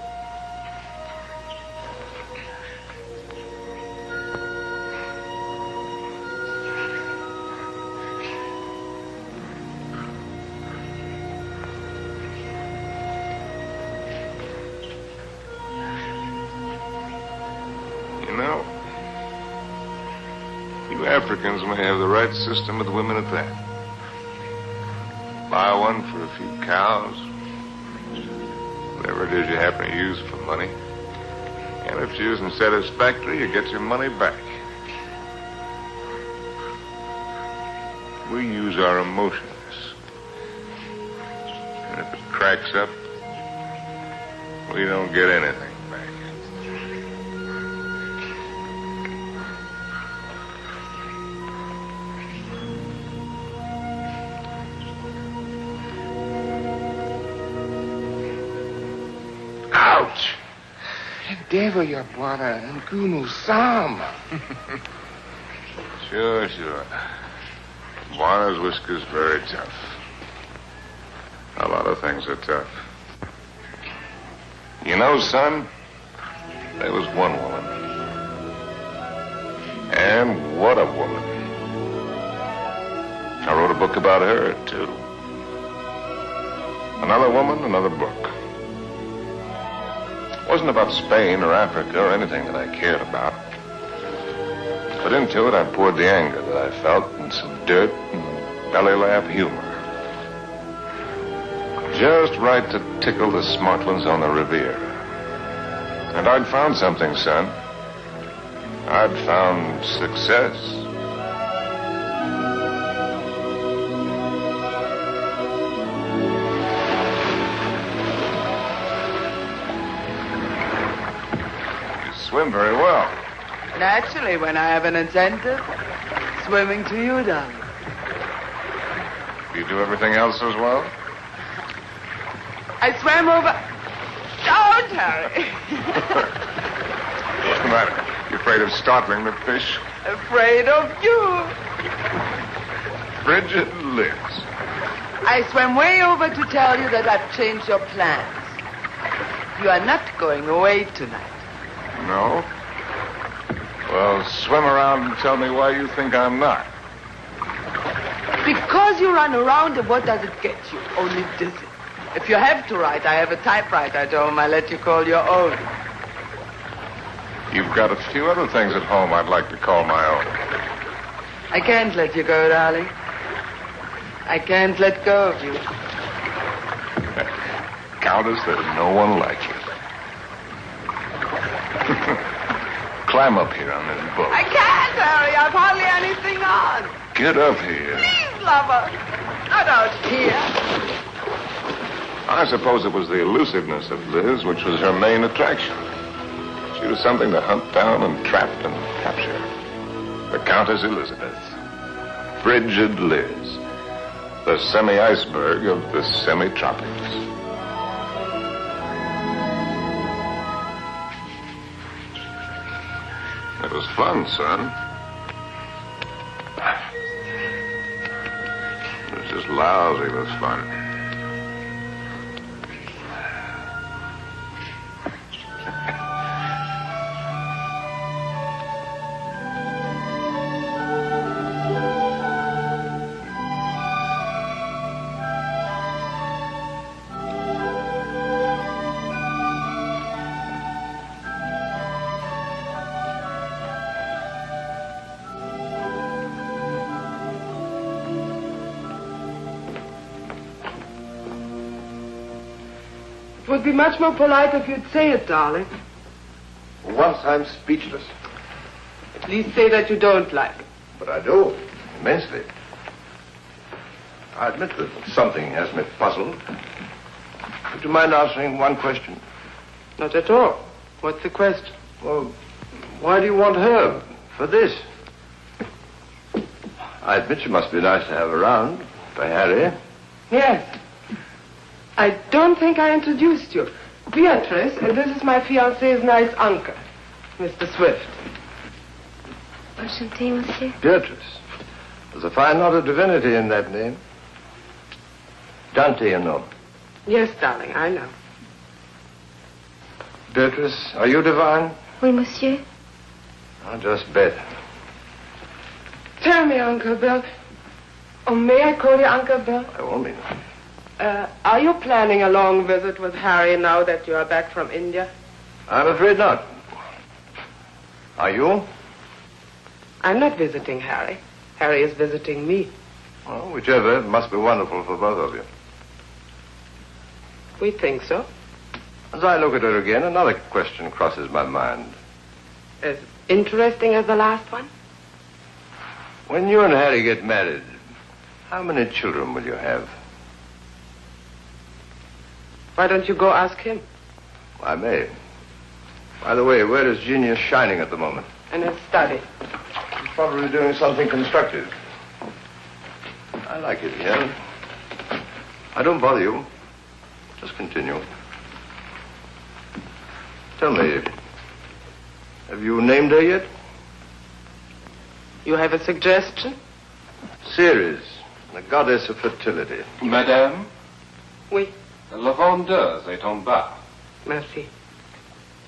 You know, you Africans may have the right system with women at that. Buy one for a few cows, whatever it is you happen to use for money. And if she isn't satisfactory, you get your money back. We use our emotions. And if it cracks up, we don't get anything back. Ouch! Endeavor, ya Bwana, Nkunu Sama. Sure. Bwana's whisker's very tough. A lot of things are tough. You know, son, there was one woman. And what a woman. I wrote a book about her, too. Another woman, another book. It wasn't about Spain or Africa or anything that I cared about. But into it, I poured the anger that I felt and some dirt and belly laugh humor. Just right to tickle the smart ones on the Riviera. And I'd found something, son. I'd found success. swim very well. Naturally, when I have an incentive, swimming to you, darling. Do you do everything else as well? I swam over... Don't, Harry. What's the matter? You afraid of startling the fish? Afraid of you. Bridget lives. I swam way over to tell you that I've changed your plans. You are not going away tonight. No? Well, swim around and tell me why you think I'm not. Because you run around, and what does it get you? Only dizzy. If you have to write, I have a typewriter at home. I let you call your own. You've got a few other things at home I'd like to call my own. I can't let you go, darling. I can't let go of you. Countess, there's no one like you. Climb up here on this boat. I can't, Harry. I've hardly anything on. Get up here. Please, lover. Not out here. I suppose it was the elusiveness of Liz which was her main attraction. She was something to hunt down and trap and capture. The Countess Elizabeth. Frigid Liz. The semi-iceberg of the semi-tropics. It was fun, son. It was just lousy with fun. It would be much more polite if you'd say it, darling. For once, I'm speechless. At least say that you don't like it. But I do, immensely. I admit that something has me puzzled. Would you mind answering one question? Not at all. What's the question? Well, why do you want her for this? I admit she must be nice to have around for Harry. Yes. I don't think I introduced you. Beatrice, and this is my fiancé's nice uncle, Mr. Swift. Enchanté, monsieur. Beatrice. There's a fine lot of divinity in that name. Dante, you know. Yes, darling, I know. Beatrice, are you divine? Oui, monsieur. I'll just bet. Tell me, Uncle Bill. Oh, may I call you Uncle Bill? By all means. Are you planning a long visit with Harry now that you are back from India? I'm afraid not. Are you? I'm not visiting Harry. Harry is visiting me. Well, whichever, it must be wonderful for both of you. We think so. As I look at her again, another question crosses my mind. As interesting as the last one? When you and Harry get married, how many children will you have? Why don't you go ask him? I may. By the way, where is Genius shining at the moment? In his study. He's probably doing something constructive. I like it here. I don't bother you. Just continue. Tell me, have you named her yet? You have a suggestion? Ceres, the goddess of fertility. Madame? Oui. La vendeuse est en bas. Merci.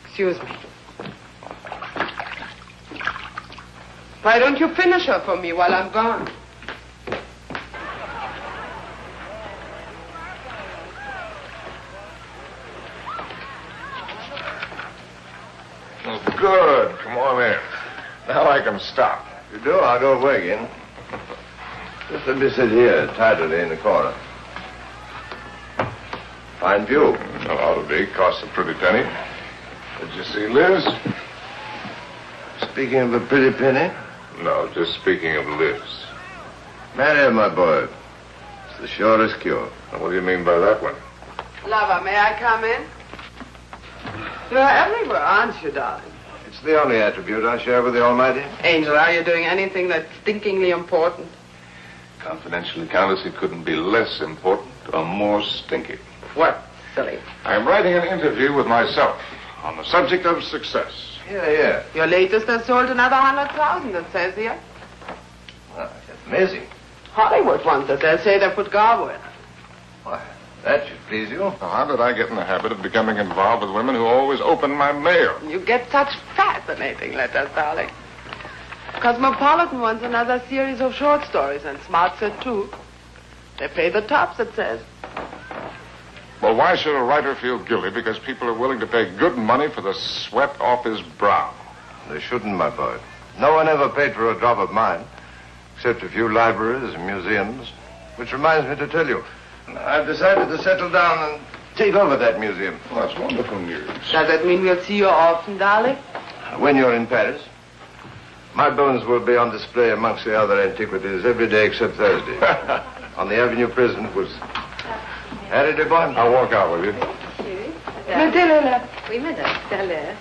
Excuse me. Why don't you finish her for me while I'm gone? Oh, good. Come on in. Now I can stop. If you do, I'll go away again. Just let me sit here, tidily in the corner. Fine view. Well, ought to be. Costs a pretty penny. Did you see Liz? Speaking of a pretty penny? No, just speaking of Liz. Marry her, my boy. It's the surest cure. Now, what do you mean by that one? Lover, may I come in? You're everywhere, aren't you, darling? It's the only attribute I share with the Almighty. Angel, are you doing anything that's stinkingly important? Confidentially, Countess, it couldn't be less important or more stinky. What, silly? I'm writing an interview with myself on the subject of success. Yeah. Your latest has sold another 100,000, it says here. Well, that's amazing. Hollywood wants it. They'll say they put Garbo in it. Why, that should please you. Now, how did I get in the habit of becoming involved with women who always open my mail? You get such fascinating letters, darling. Cosmopolitan wants another series of short stories, and Smart said too. They pay the tops, it says. Well, why should a writer feel guilty because people are willing to pay good money for the sweat off his brow? They shouldn't, my boy. No one ever paid for a drop of mine, except a few libraries and museums. Which reminds me to tell you, I've decided to settle down and take over that museum. Well, that's wonderful news. Does that mean we'll see you often, darling? When you're in Paris, my bones will be on display amongst the other antiquities every day except Thursday. On the Avenue Prison was... Harry de Bonne. I'll walk out with you. Mettez-le là. Oui, madame, tout à l'heure.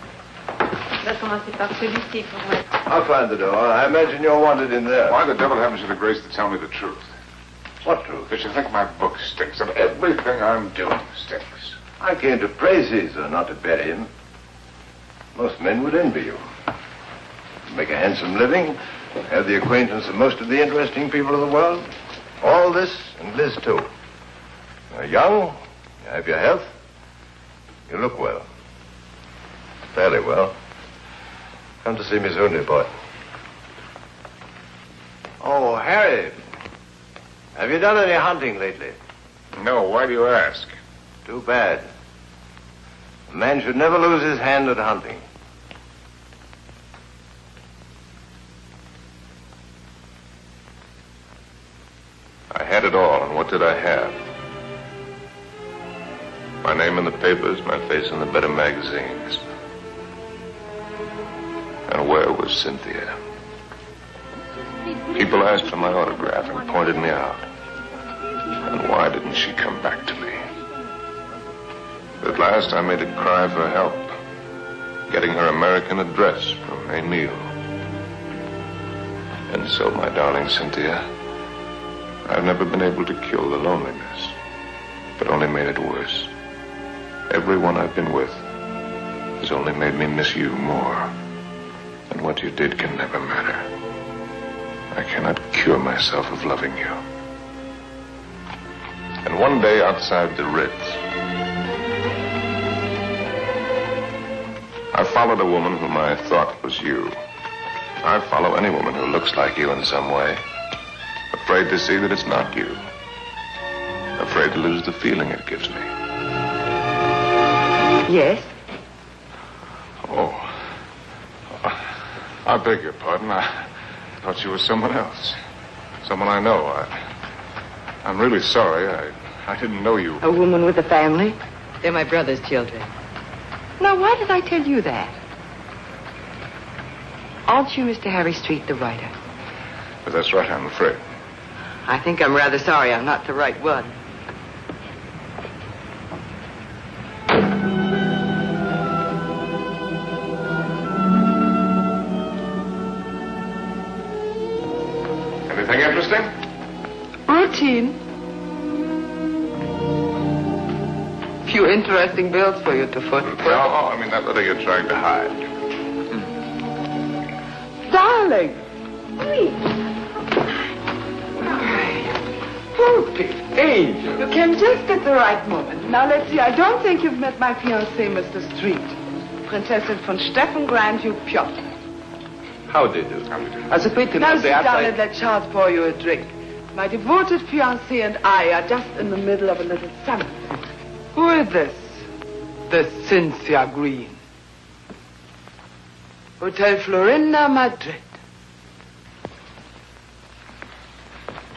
On va commencer par celui-ci pour moi. I'll find the door. I imagine you're wanted in there. Why the devil haven't you the grace to tell me the truth? What truth? Because you think my book stinks and everything I'm doing stinks. I came to praise Caesar, not to bury him. Most men would envy you. Make a handsome living, have the acquaintance of most of the interesting people of the world. All this and Liz, too. You're young, you have your health, you look well. Fairly well. Come to see me soon, dear boy. Oh, Harry. Have you done any hunting lately? No, why do you ask? Too bad. A man should never lose his hand at hunting. I had it all, and what did I have? My name in the papers, my face in the better magazines. And where was Cynthia? People asked for my autograph and pointed me out. And why didn't she come back to me? At last, I made a cry for help, getting her American address from Emile. And so, my darling Cynthia, I've never been able to kill the loneliness, but only made it worse. Everyone I've been with has only made me miss you more. And what you did can never matter. I cannot cure myself of loving you. And one day outside the Ritz, I followed a woman whom I thought was you. I follow any woman who looks like you in some way. Afraid to see that it's not you. Afraid to lose the feeling it gives me. Yes? Oh. I beg your pardon. I thought you were someone else. Someone I know. I'm really sorry. I didn't know you. A woman with a family? They're my brother's children. Now, why did I tell you that? Aren't you Mr. Harry Street, the writer? But that's right, I'm afraid. I think I'm rather sorry I'm not the right one. Anything interesting? Routine. Few interesting bills for you to foot. No, I mean that letter you're trying to hide. Darling. Poopy angel. You came just at the right moment. Now, let's see. I don't think you've met my fiancé, Mr. Street. Prinzessin von Steffen Grandduke Piotr. How do you do? As a pretty now, sit down and let Charles pour you a drink. My devoted fiancé and I are just in the middle of a little summit. Who is this? The Cynthia Green. Hotel Florinda, Madrid.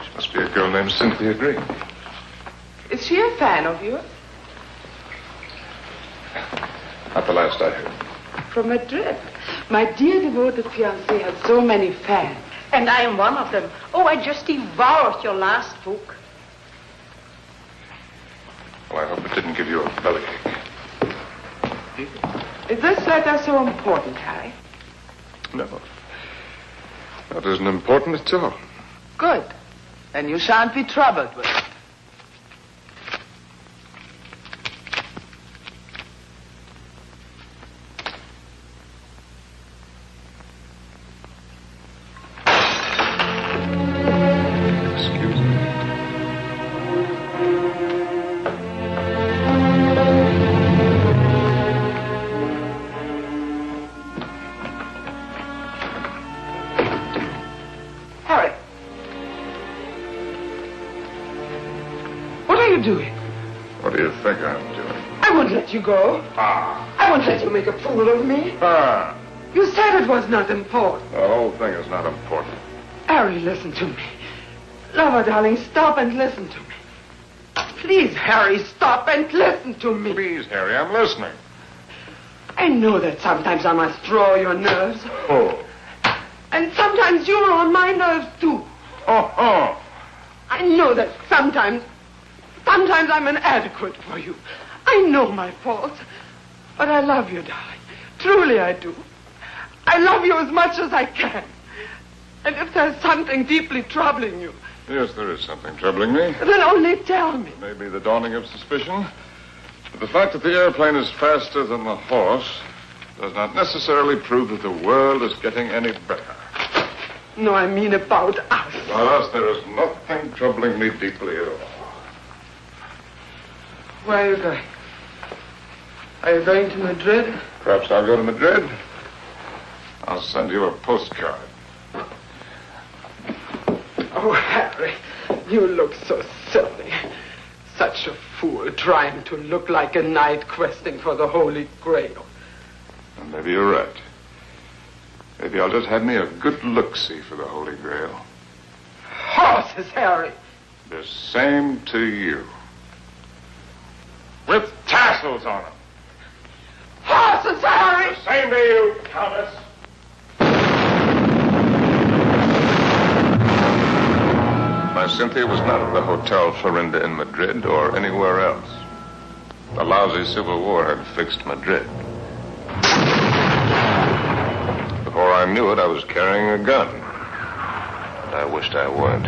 She must be a girl named Cynthia Green. Is she a fan of yours? Not the last I heard. From Madrid. My dear devoted fiancé has so many fans. And I am one of them. Oh, I just devoured your last book. Well, I hope it didn't give you a bellyache. Is this letter so important, Harry? No. That isn't important at all. Good. Then you shan't be troubled with it. What do you think I'm doing? I won't let you go. I won't let you make a fool of me. You said it was not important. The whole thing is not important. Harry, listen to me. Lover, darling, stop and listen to me. Please, Harry, stop and listen to me. Please, Harry, I'm listening. I know that sometimes I must draw your nerves. Oh. And sometimes you're on my nerves, too. Oh. I know that sometimes I'm inadequate for you. I know my faults. But I love you, darling. Truly I do. I love you as much as I can. And if there's something deeply troubling you... Yes, there is something troubling me. Then only tell me. It may be the dawning of suspicion. But the fact that the airplane is faster than the horse does not necessarily prove that the world is getting any better. No, I mean about us. About us, there is nothing troubling me deeply at all. Where are you going? Are you going to Madrid? Perhaps I'll go to Madrid. I'll send you a postcard. Oh, Harry, you look so silly. Such a fool trying to look like a knight questing for the Holy Grail. Well, maybe you're right. Maybe I'll just have me a good look-see for the Holy Grail. Horses, Harry. The same to you. With tassels on them. Horses, Harry! The same to you, Countess. My Cynthia was not at the Hotel Florinda in Madrid or anywhere else. The lousy Civil War had fixed Madrid. Before I knew it, I was carrying a gun. And I wished I weren't.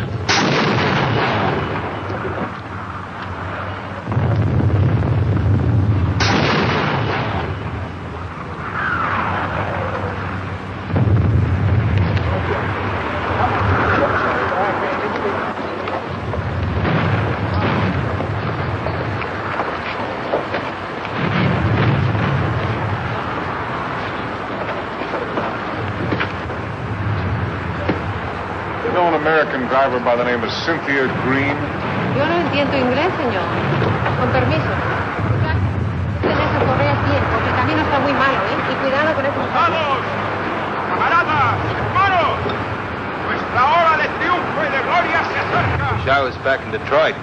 American driver by the name of Cynthia Green. Yo no entiendo inglés, señor. Con permiso. Tienes que correr a tiempo, porque el camino está muy malo, ¿eh? Y cuidado con esos... ¡Vamos! ¡Camaradas! ¡Hermanos! Nuestra hora de triunfo y de gloria se acerca. Wish I was back in Detroit.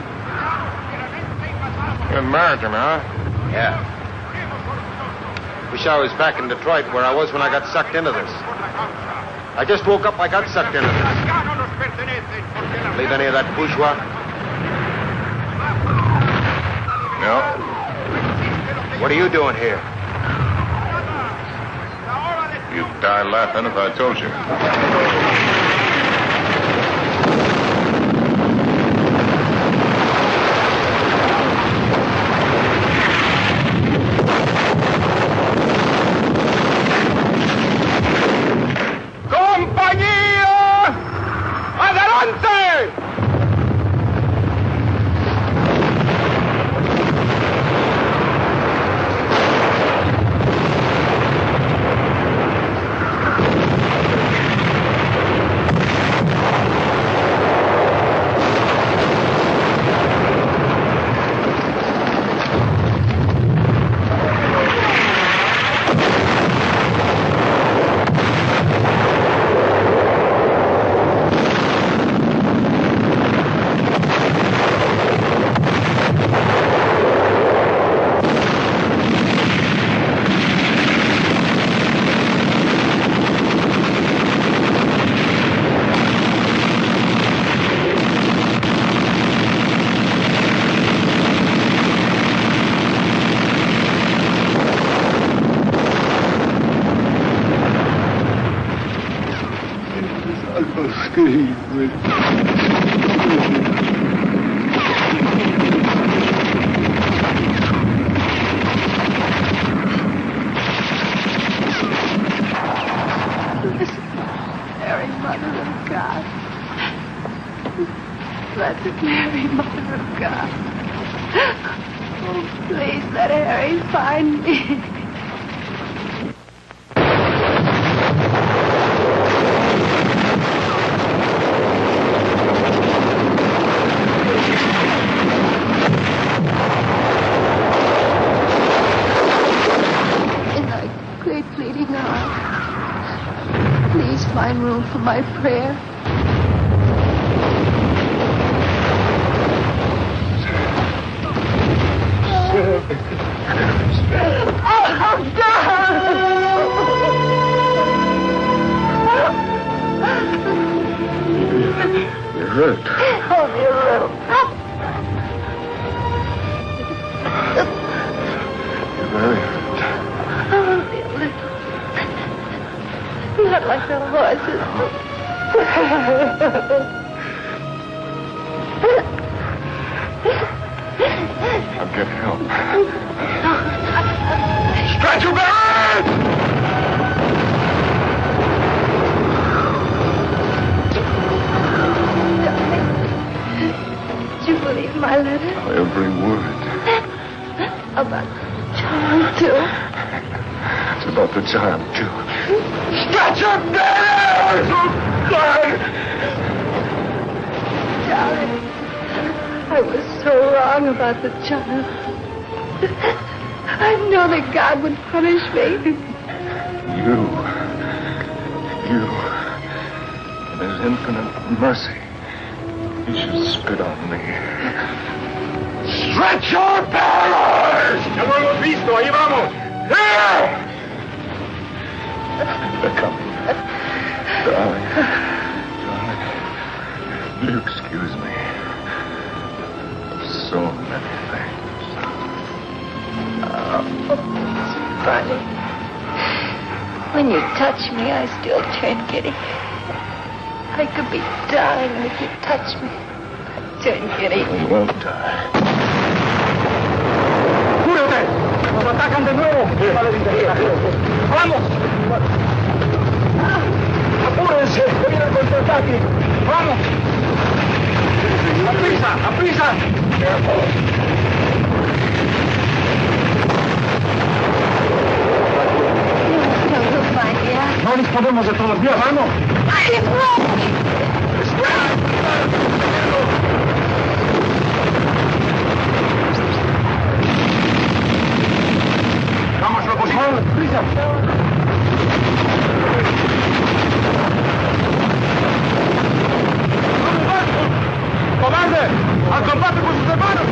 You're an American, huh? Yeah. Wish I was back in Detroit where I was when I got sucked into this. I just woke up, I got sucked into this. Believe any of that bourgeois? No. What are you doing here? You'd die laughing if I told you. Oh, please let Harry find me. Pleading arms. Please find room for my prayer. Oh, God! You're hurt. Only a little. You're very hurt. Only a little. Not like the horses. I'll get help. Stretch your back! Did you believe my letter? Every word. About John, too? It's about the child, too. Stretch your banners! Oh, God! Darling, I was so wrong about the child. I know that God would punish me. You, in his infinite mercy, he should spit on me. Stretch your banners! ¡Ya lo hemos visto! ¡Ahí vamos! They're coming. Darling, will you excuse me? So many things. Oh, it's funny. When you touch me, I still turn giddy. I could be dying, and if you touch me, I turn giddy. You won't die. ¡Cúrate! ¡Nos atacan de nuevo! ¡Vamos! ¡Apúrense! ¡Que viene el contraataque! ¡Vamos! ¡Aprisa! ¡Aprisa! No les podemos de todos días, vamos. ¡Vamos, lo posible! ¡Prisa! ¡Cobarde! ¡Al combate con sus hermanos!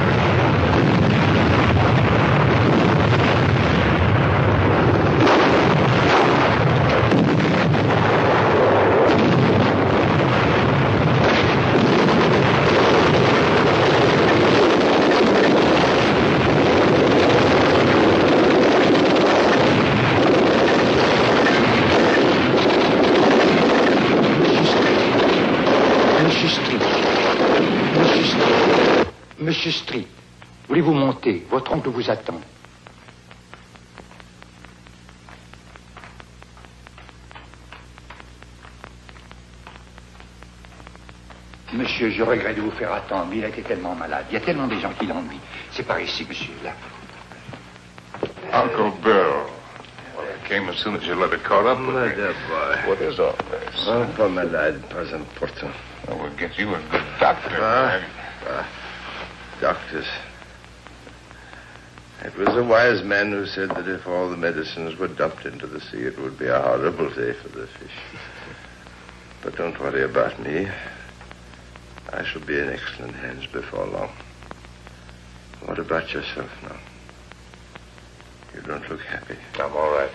Monsieur Street, voulez-vous monter? Votre oncle vous attend. Monsieur, je regrette de vous faire attendre, mais il a été tellement malade. Il y a tellement de gens qui l'ennuient. C'est par ici, monsieur, là. Uncle Bill. Well, I came as soon as your letter caught up with me. dear boy. What is all this? Uncle, malade, pas important. We'll get you a good doctor. Doctors. It was a wise man who said that if all the medicines were dumped into the sea, it would be a horrible day for the fish. But don't worry about me. I shall be in excellent hands before long. What about yourself now? You don't look happy. I'm all right.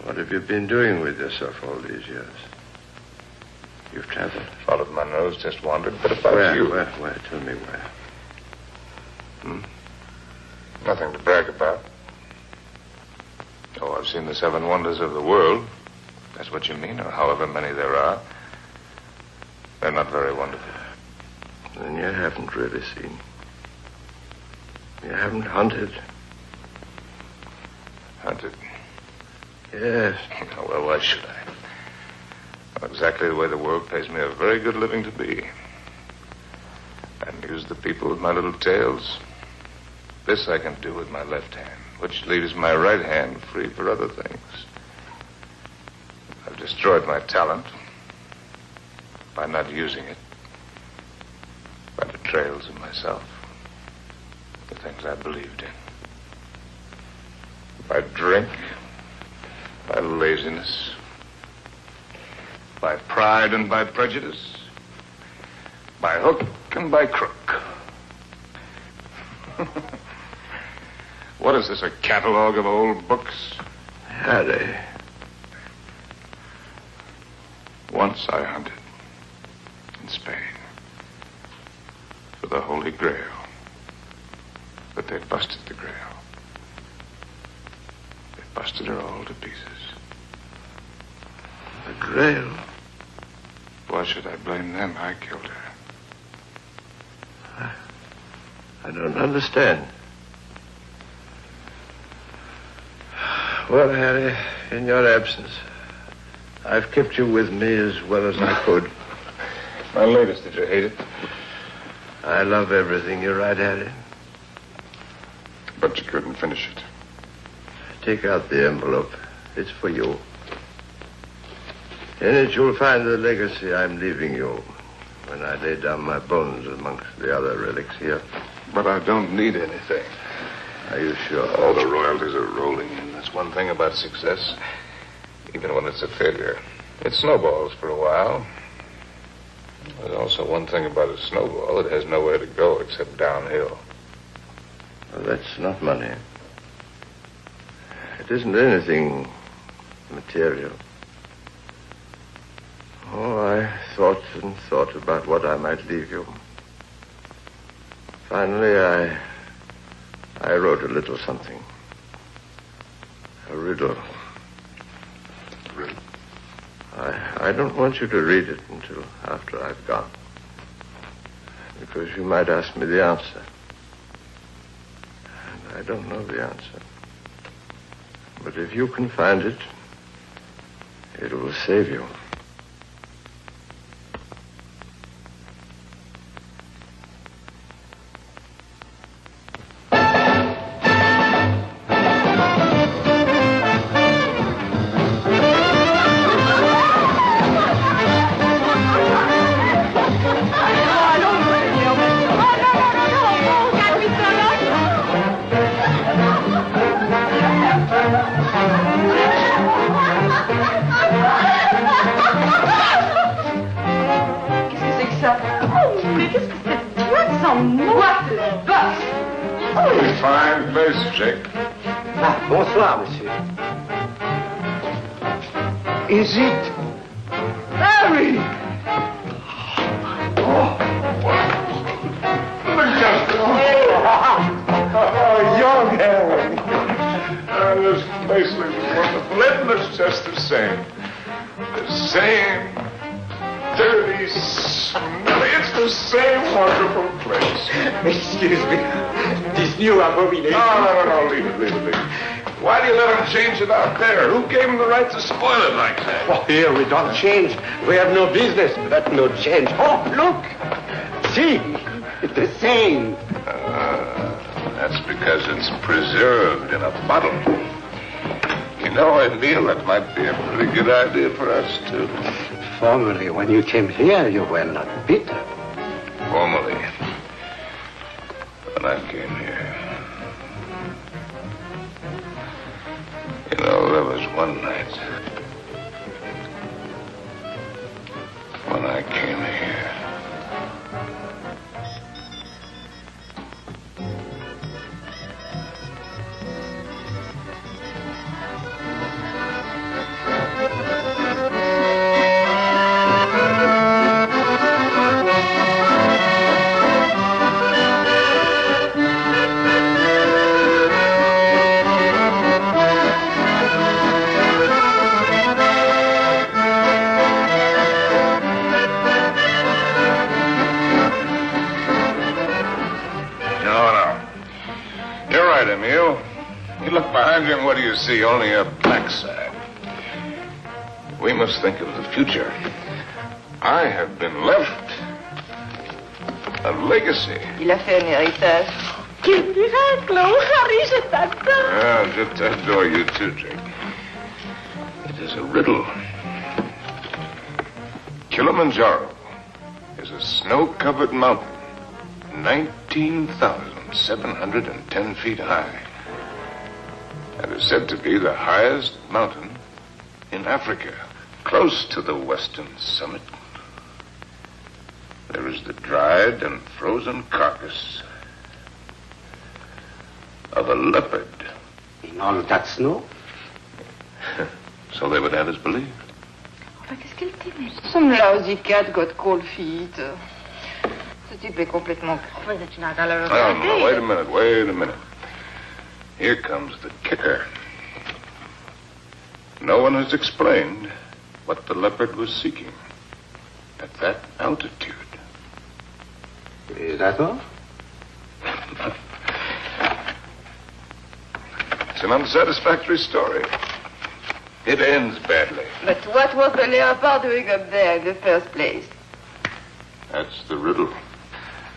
What have you been doing with yourself all these years? You've traveled. Followed my nose, just wandered. But about you? Where? Tell me where. Nothing to brag about. Oh, I've seen the 7 wonders of the world. That's what you mean, or however many there are. They're not very wonderful. Then you haven't really seen. You haven't hunted. Hunted? Yes. Oh, well, why should I? Well, exactly the way the world pays me a very good living to be. And use the people with my little tales. This I can do with my left hand, which leaves my right hand free for other things. I've destroyed my talent by not using it, by betrayals of myself, the things I believed in, by drink, by laziness, by pride and by prejudice, by hook and by crook. What is this, a catalog of old books? Harry. Once I hunted in Spain for the Holy Grail, but they busted the Grail. They busted her all to pieces. The Grail? Why should I blame them? I killed her. I don't understand. Well, Harry, in your absence, I've kept you with me as well as I could. My latest, did you hate it? I love everything you write, Harry. But you couldn't finish it. Take out the envelope. It's for you. In it, you'll find the legacy I'm leaving you when I lay down my bones amongst the other relics here. But I don't need anything. Are you sure? All the royalties are rolling in. That's one thing about success. Even when it's a failure, it snowballs for a while. There's also one thing about a snowball. It has nowhere to go except downhill. Well, that's not money. It isn't anything material. Oh, I thought and thought about what I might leave you. Finally, I wrote a little something. A riddle. I don't want you to read it until after I've gone. Because you might ask me the answer. And I don't know the answer. But if you can find it, it will save you. Fine place, Jake. Ah, bonsoir, monsieur. Is it Harry? Young Harry. This place looks wonderful. It looks just the same. The same dirty, smelly. It's the same wonderful place. Excuse me. This new abomination. No. Leave it. Why do you let them change it out there? Who gave them the right to spoil it like that? Oh, here we don't change. We have no business, but no change. Oh, look. See, the same. That's because it's preserved in a bottle. You know, Emile, that might be a pretty good idea for us, too. Formerly, when you came here, you were not bitter. Formerly, when I came here. You know, there was one night when I came here. Emile. You look behind you and what do you see? Only a backside. We must think of the future. I have been left a legacy. Il a fait un héritage. Quel miracle! Oh, Harry, je t'adore. Well, just adore you too, Drake. It is a riddle. Kilimanjaro is a snow-covered mountain, 19,710 feet high, and is said to be the highest mountain in Africa, close to the western summit. There is the dried and frozen carcass of a leopard. In all that snow? So they would have us believe. Qu'est-ce qu'elle t'aimait? Some lousy cat got cold feet. Ce type est complètement crevé. Tu n'as qu'à le Oh, regarder. no, wait a minute. Here comes the kicker. No one has explained what the leopard was seeking at that altitude. Is that all? It's an unsatisfactory story. It ends badly. But what was the leopard doing up there in the first place? That's the riddle.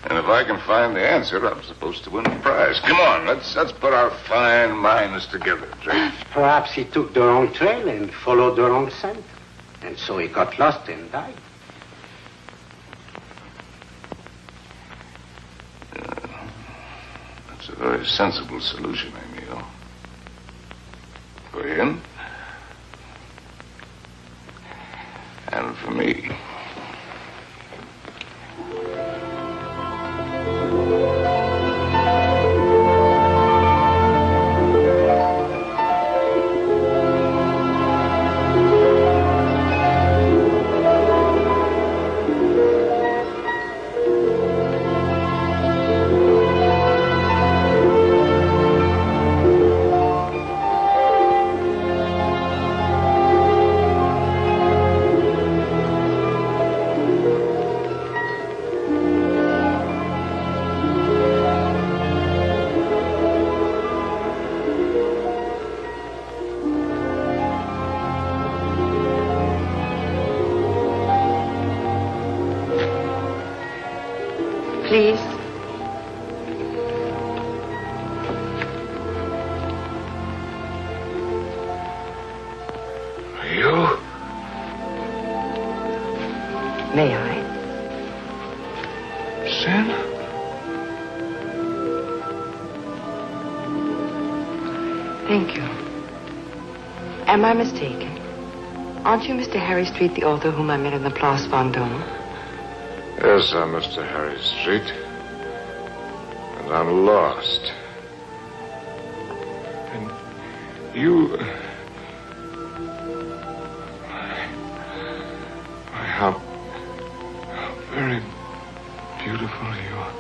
And if I can find the answer, I'm supposed to win a prize. Come on, let's put our fine minds together, Drake. Perhaps he took the wrong trail and followed the wrong scent. And so he got lost and died. That's a very sensible solution, Emil. For him. And for me. Please. You? May I? Sin? Thank you. Am I mistaken? Aren't you Mr. Harry Street, the author whom I met in the Place Vendôme? Yes, I'm Mr. Harry Street. And I'm lost. And you... How very beautiful you are.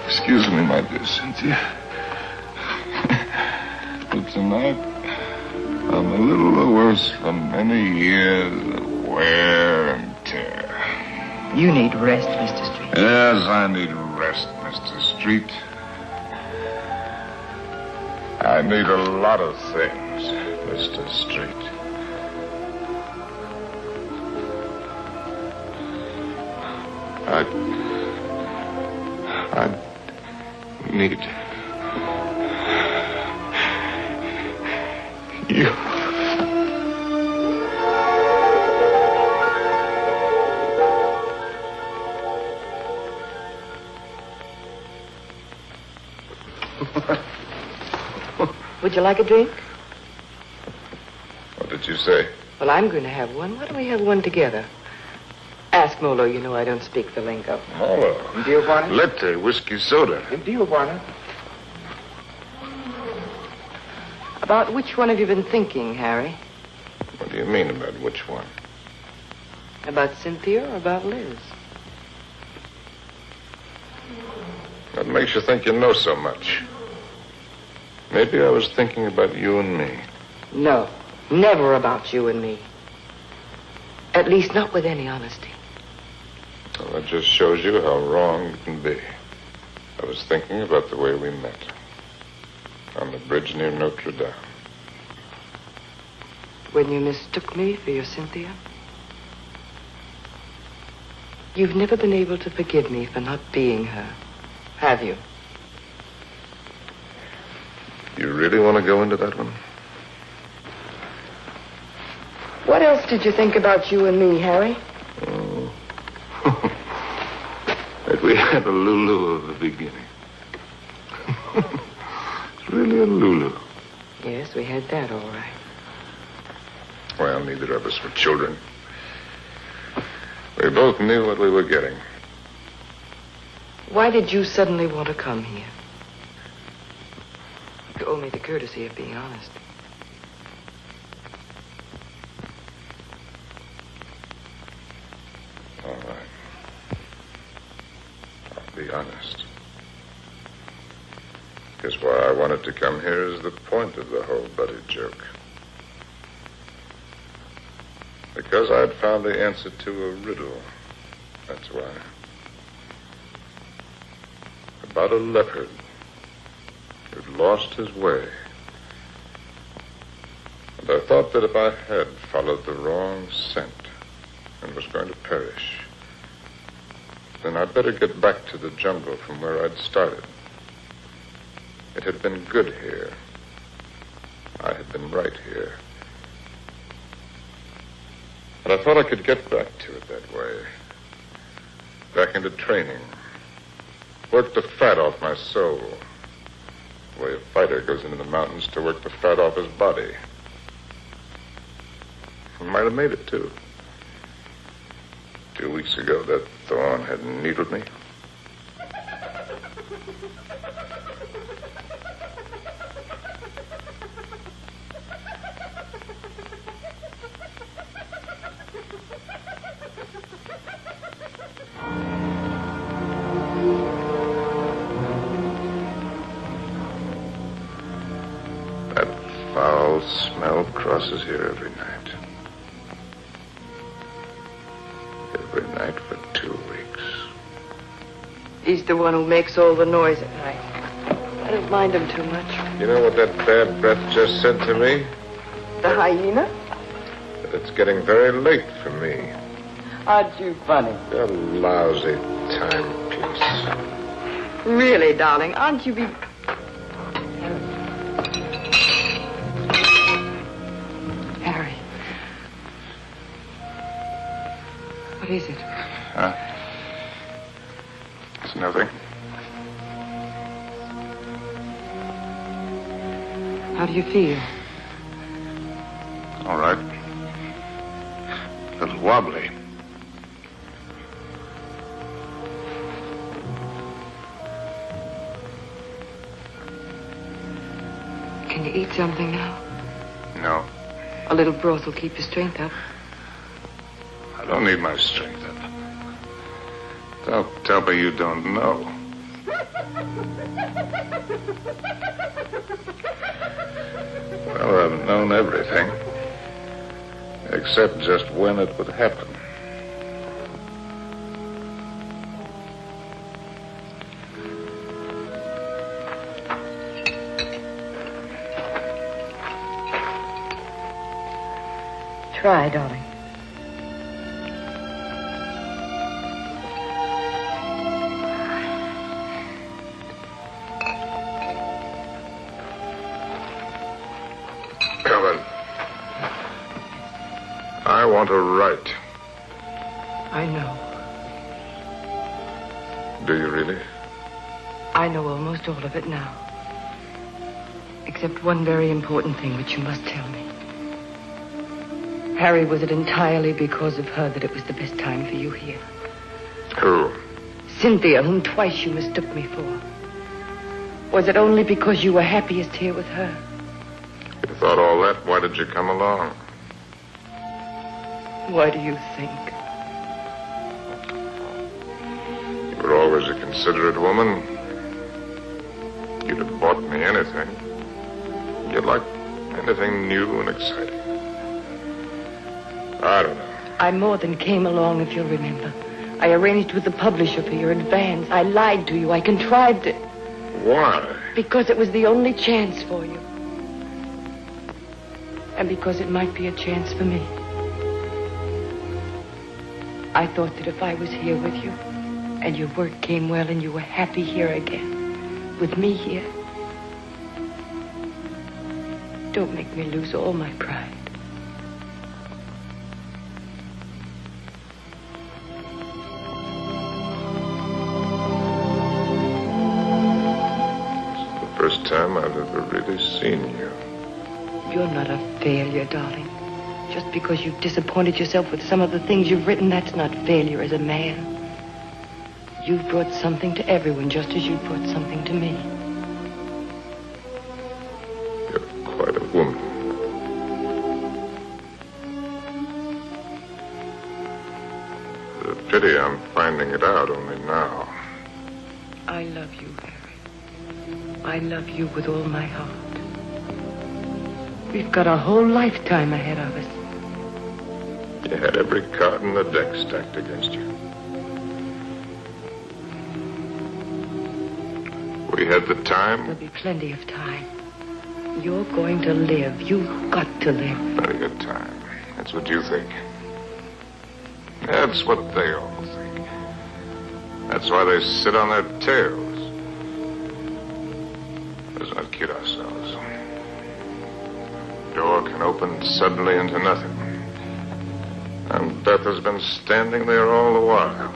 Excuse me, my dear Cynthia. But tonight, I'm a little worse from many years of wear and tear. You need rest, Mr. Street. Yes, I need rest, Mr. Street. I need a lot of things, Mr. Street. I need you. Would you like a drink? What did you say? Well, I'm going to have one. Why don't we have one together? Ask Molo. You know I don't speak the lingo. Molo. Dio buono? Latte, whiskey soda. Dio buono? About which one have you been thinking, Harry? What do you mean about which one? About Cynthia or about Liz? What makes you think you know so much? Maybe I was thinking about you and me. No, never about you and me. At least not with any honesty. Well, that just shows you how wrong you can be. I was thinking about the way we met. On the bridge near Notre Dame. When you mistook me for your Cynthia? You've never been able to forgive me for not being her, have you? You really want to go into that one? What else did you think about you and me, Harry? Oh. That we had a Lulu of the beginning. It's really a Lulu. Yes, we had that, all right. Well, neither of us were children. We both knew what we were getting. Why did you suddenly want to come here? You owe me the courtesy of being honest. All right. I'll be honest. Because why I wanted to come here is the point of the whole buddy joke. Because I'd found the answer to a riddle. That's why. About a leopard who'd lost his way. And I thought that if I had followed the wrong scent and was going to perish, then I'd better get back to the jungle from where I'd started. It had been good here. I had been right here. And I thought I could get back to it that way. Back into training. Work the fat off my soul. The way a fighter goes into the mountains to work the fat off his body. I might have made it, too. 2 weeks ago, that thorn had needled me. That foul smell crosses here every night. Every night for 2 weeks. He's the one who makes all the noise at night. I don't mind him too much. You know what that bad breath just said to me? The hyena? That it's getting very late for me. Aren't you funny? A lousy timepiece. Really, darling, aren't you Harry. What is it? Huh? It's nothing. How do you feel? All right. A little wobbly. Can you eat something now? No. A little broth will keep your strength up. I don't need my strength up. Don't tell me you don't know. Well, I've known everything. Except just when it would happen. Try, darling. Helen, I want to write. I know. Do you really? I know almost all of it now. Except one very important thing which you must tell me. Harry, was it entirely because of her that it was the best time for you here? Who? Cynthia, whom twice you mistook me for. Was it only because you were happiest here with her? You thought all that? Why did you come along? Why do you think? You were always a considerate woman. You'd have bought me anything. You liked anything new and exciting. I don't know. I more than came along, if you'll remember. I arranged with the publisher for your advance. I lied to you. I contrived it. Why? Because it was the only chance for you. And because it might be a chance for me. I thought that if I was here with you, and your work came well, and you were happy here again, with me here, don't make me lose all my pride. It's the first time I've ever really seen you. You're not a failure, darling. Just because you've disappointed yourself with some of the things you've written, that's not failure as a man. You've brought something to everyone just as you brought something to me. You're quite a woman. It's a pity I'm finding it out only now. I love you, Harry. I love you with all my heart. We've got a whole lifetime ahead of us. You had every card in the deck stacked against you. We had the time. There'll be plenty of time. You're going to live. You've got to live. Very good time. That's what you think. That's what they all think. That's why they sit on their tails. Let's not kid ourselves. The door can open suddenly into nothing. And death has been standing there all the while.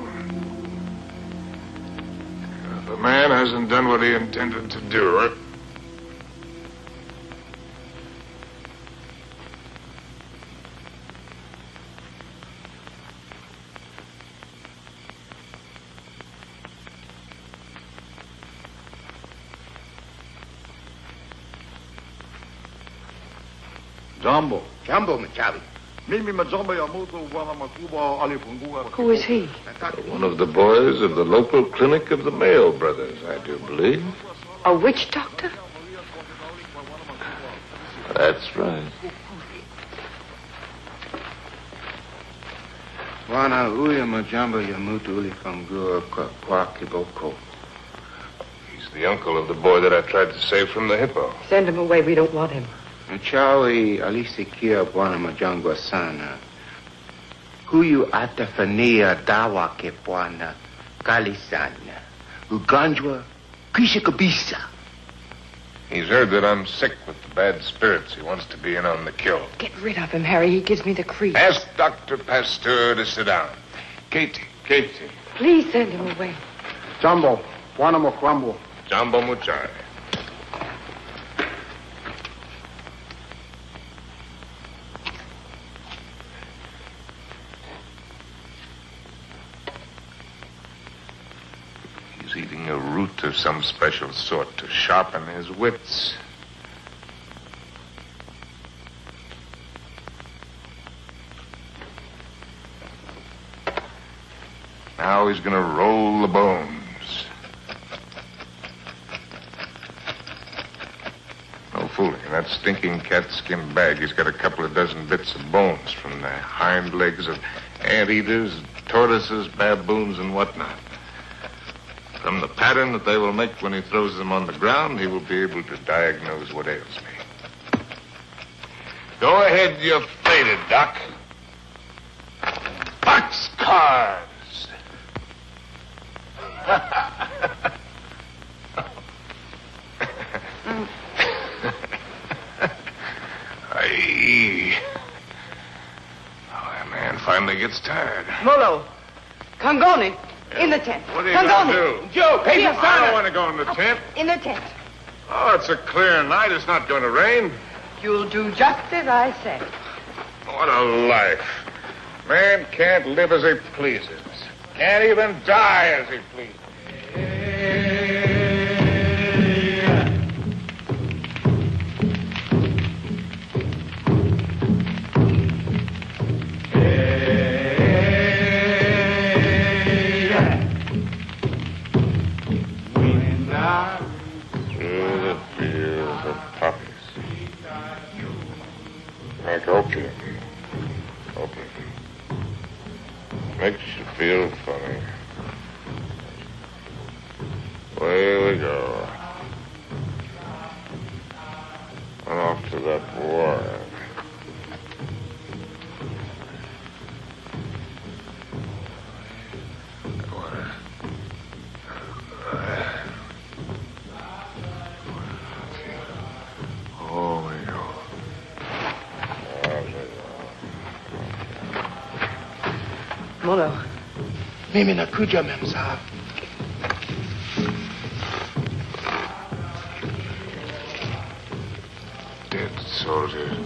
If a man hasn't done what he intended to do, Jumbo. Jumbo, Machabi. Who is he? one of the boys of the local clinic of the Mayo Brothers, I do believe. A witch doctor? That's right. Wana uya majamba ya mutu uli famgua kwa kiboko. He's the uncle of the boy that I tried to save from the hippo. Send him away. We don't want him. Mchawi alisikia bwana majangwa sana. Huyu atafania dawa ke bwana kali sana. Ugonjwa kisha kabisa. He's heard that I'm sick with the bad spirits. He wants to be in on the kill. Get rid of him, Harry. He gives me the creeps. Ask Dr. Pasteur to sit down. Katie. Please send him away. Jumbo, bwana mokwambo. Jumbo Muchai. Eating a root of some special sort to sharpen his wits. Now he's going to roll the bones. No fooling. In that stinking catskin bag, he's got a couple of dozen bits of bones from the hind legs of anteaters, tortoises, baboons, and whatnot. From the pattern that they will make when he throws them on the ground, he will be able to diagnose what ails me. Go ahead, you're faded, Doc. Boxcars! Aye. Oh, that man finally gets tired. Molo, Congoni, in the tent. What are you going to do? Joe, I don't want to go in the tent. In the tent. Oh, it's a clear night. It's not going to rain. You'll do just as I say. What a life. Man can't live as he pleases. Can't even die as he pleases. Through the fields of poppies. Like opium. Opium. Makes you feel funny. Away we go. And off to that wire. Molo. Mimi nakuja, Mem Sahib. Dead soldiers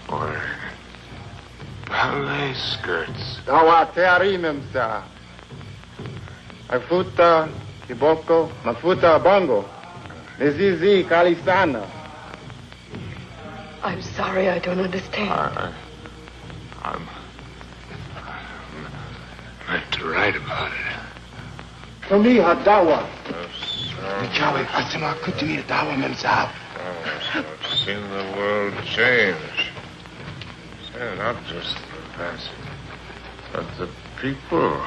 wearing ballet skirts. Dawa teari, Mem Sahib. Afuta, Kiboko, Mafuta, Bongo. Nezizi, Kalistana. I'm sorry, I don't understand. I'm meant to write about it. Kami Hadawa. Jawi, Asima Kutimi Dawa, Mem Sahib. I've seen the world change. Yeah, not just the past, but the people.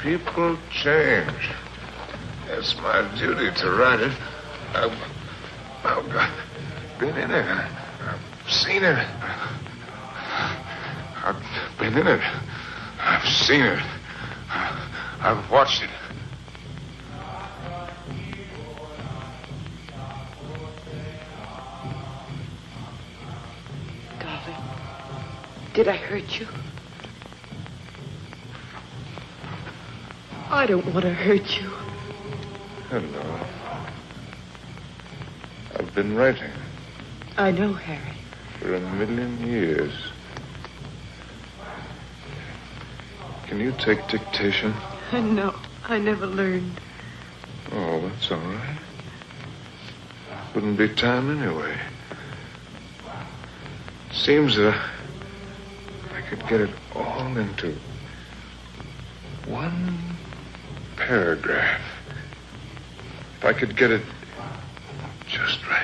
People change. It's my duty to write it. I've been in it. I've seen it. I've been in it. I've seen it. I've watched it. Darling, did I hurt you? I don't want to hurt you. Hello. I've been writing I know, Harry. for 1,000,000 years. Can you take dictation? No, I never learned. Oh, that's all right. Wouldn't be time anyway. Seems that I could get it all into one paragraph. If I could get it just right.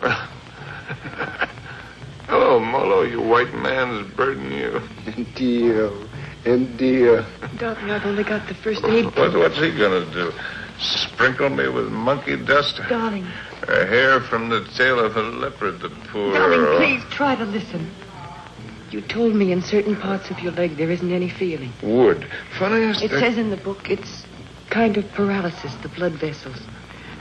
Well, hello, Molo, you white man's burden, you. Dear, dear. Darling, I've only got the first aid. What's he gonna do? Sprinkle me with monkey dust? Darling. A hair from the tail of a leopard, the poor... Darling, please try to listen. You told me in certain parts of your leg there isn't any feeling. Wood. Funniest It thing... says in the book it's kind of paralysis, the blood vessels.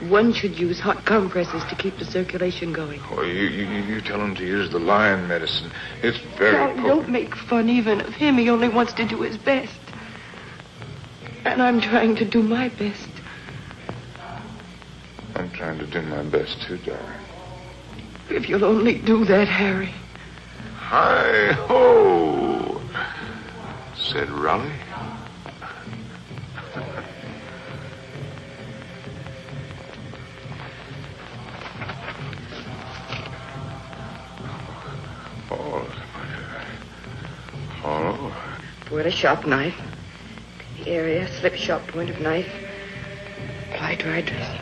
One should use hot compresses to keep the circulation going. Oh, you tell him to use the lion medicine. It's very Darling, potent. don't make fun even of him. He only wants to do his best. And I'm trying to do my best. I'm trying to do my best, too, darling. If you'll only do that, Harry. Hi-ho, said Raleigh. Oh. Point a sharp knife. The area, slip sharp point of knife. Apply dry dressing.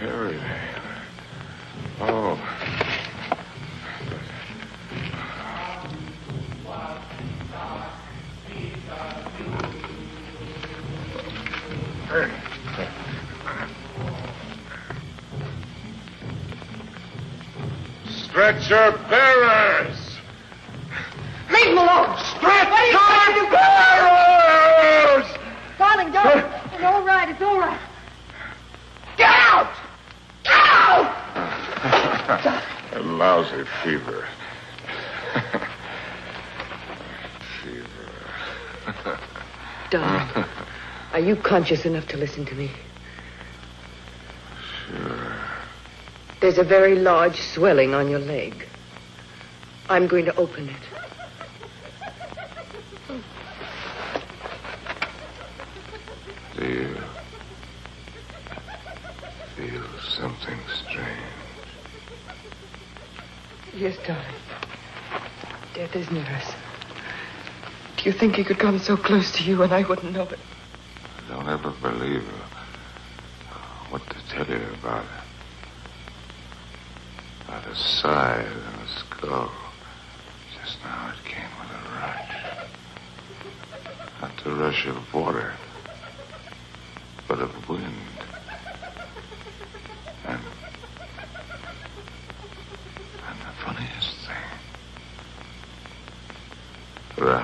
Harry. Oh. Stretcher bearers! Leave him alone! Stretcher bearers! Darling, darling, it's all right, it's all right. Get out! Get out! A lousy fever. Darling, are you conscious enough to listen to me? Sure. There's a very large swelling on your leg. I'm going to open it. Do you feel something strange? Yes, darling. Death is near us. Do you think he could come so close to you and I wouldn't know it? I don't ever believe what to tell you about it. By the side and the skull. Just now it came with a rush. Not the rush of water, but of wind. And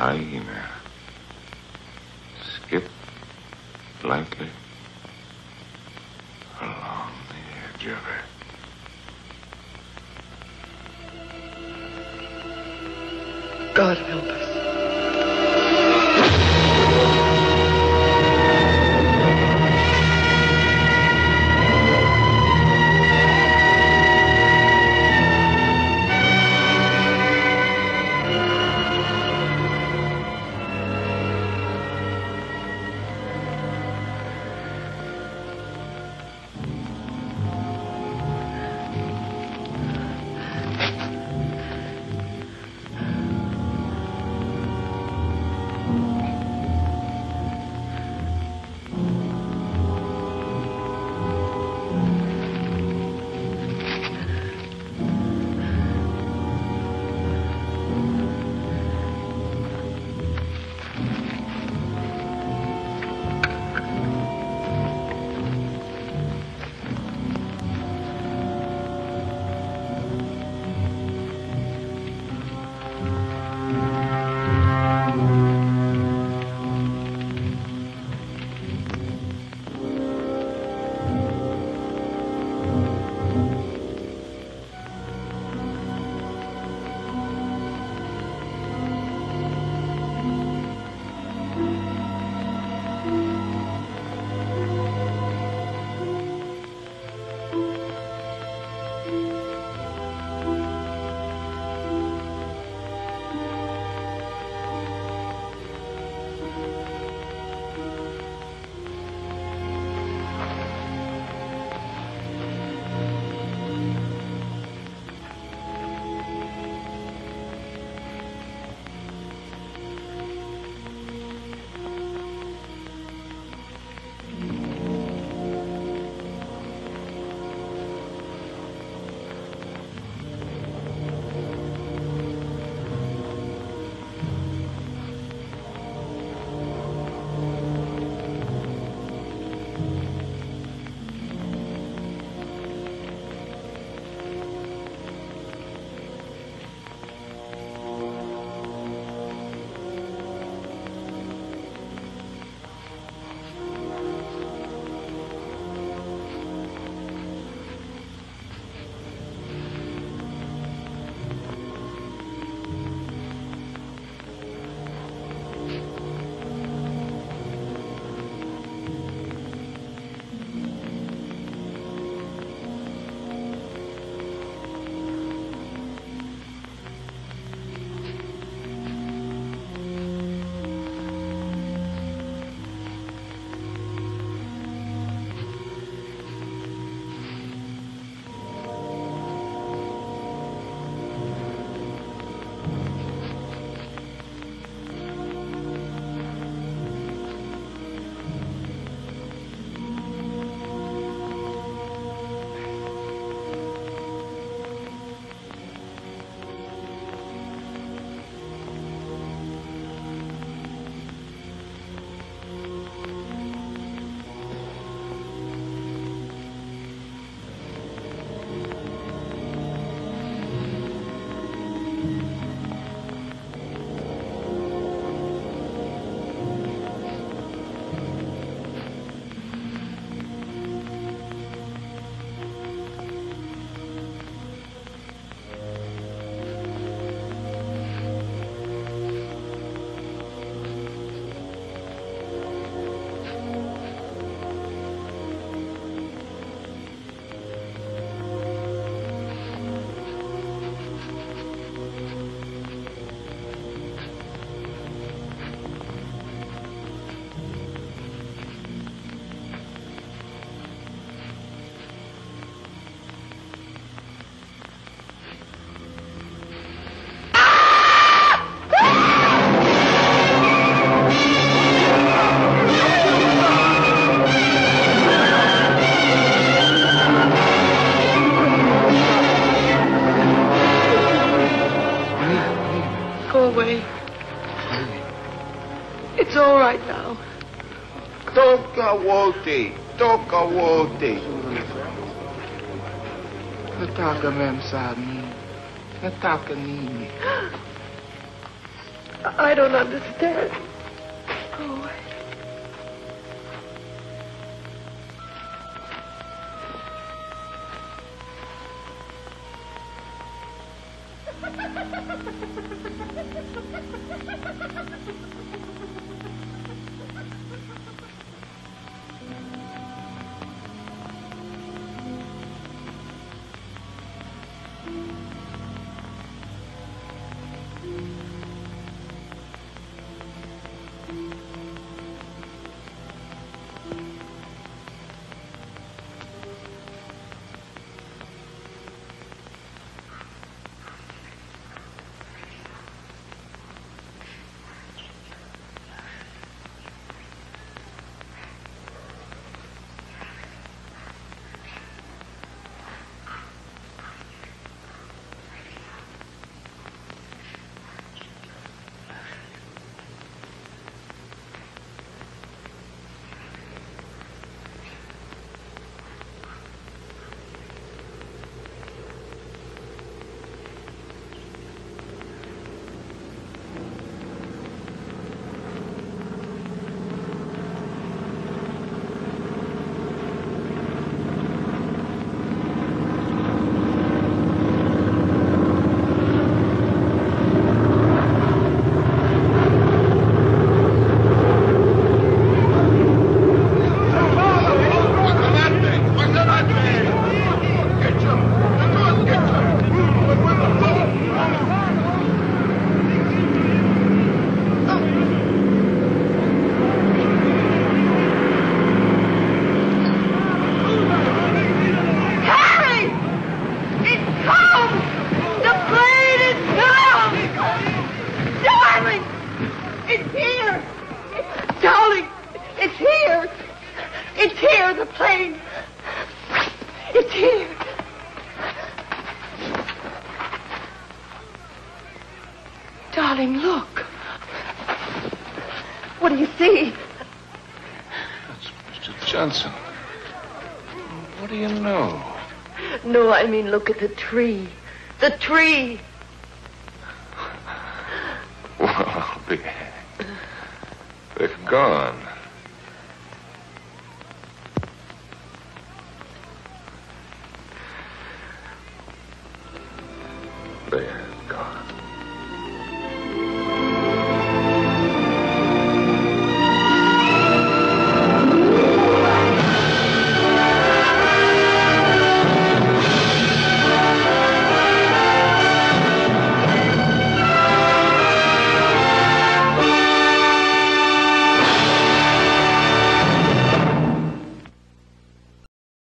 hyena. Skip lightly along the edge of it. God help us. It's all right now. Toca wote. Nataka mem sa amin. Nataka nini. I don't understand. Go away. Darling, look. What do you see? That's Mr. Johnson. What do you know? No, I mean, look at the tree. The tree. Well, they're gone. There.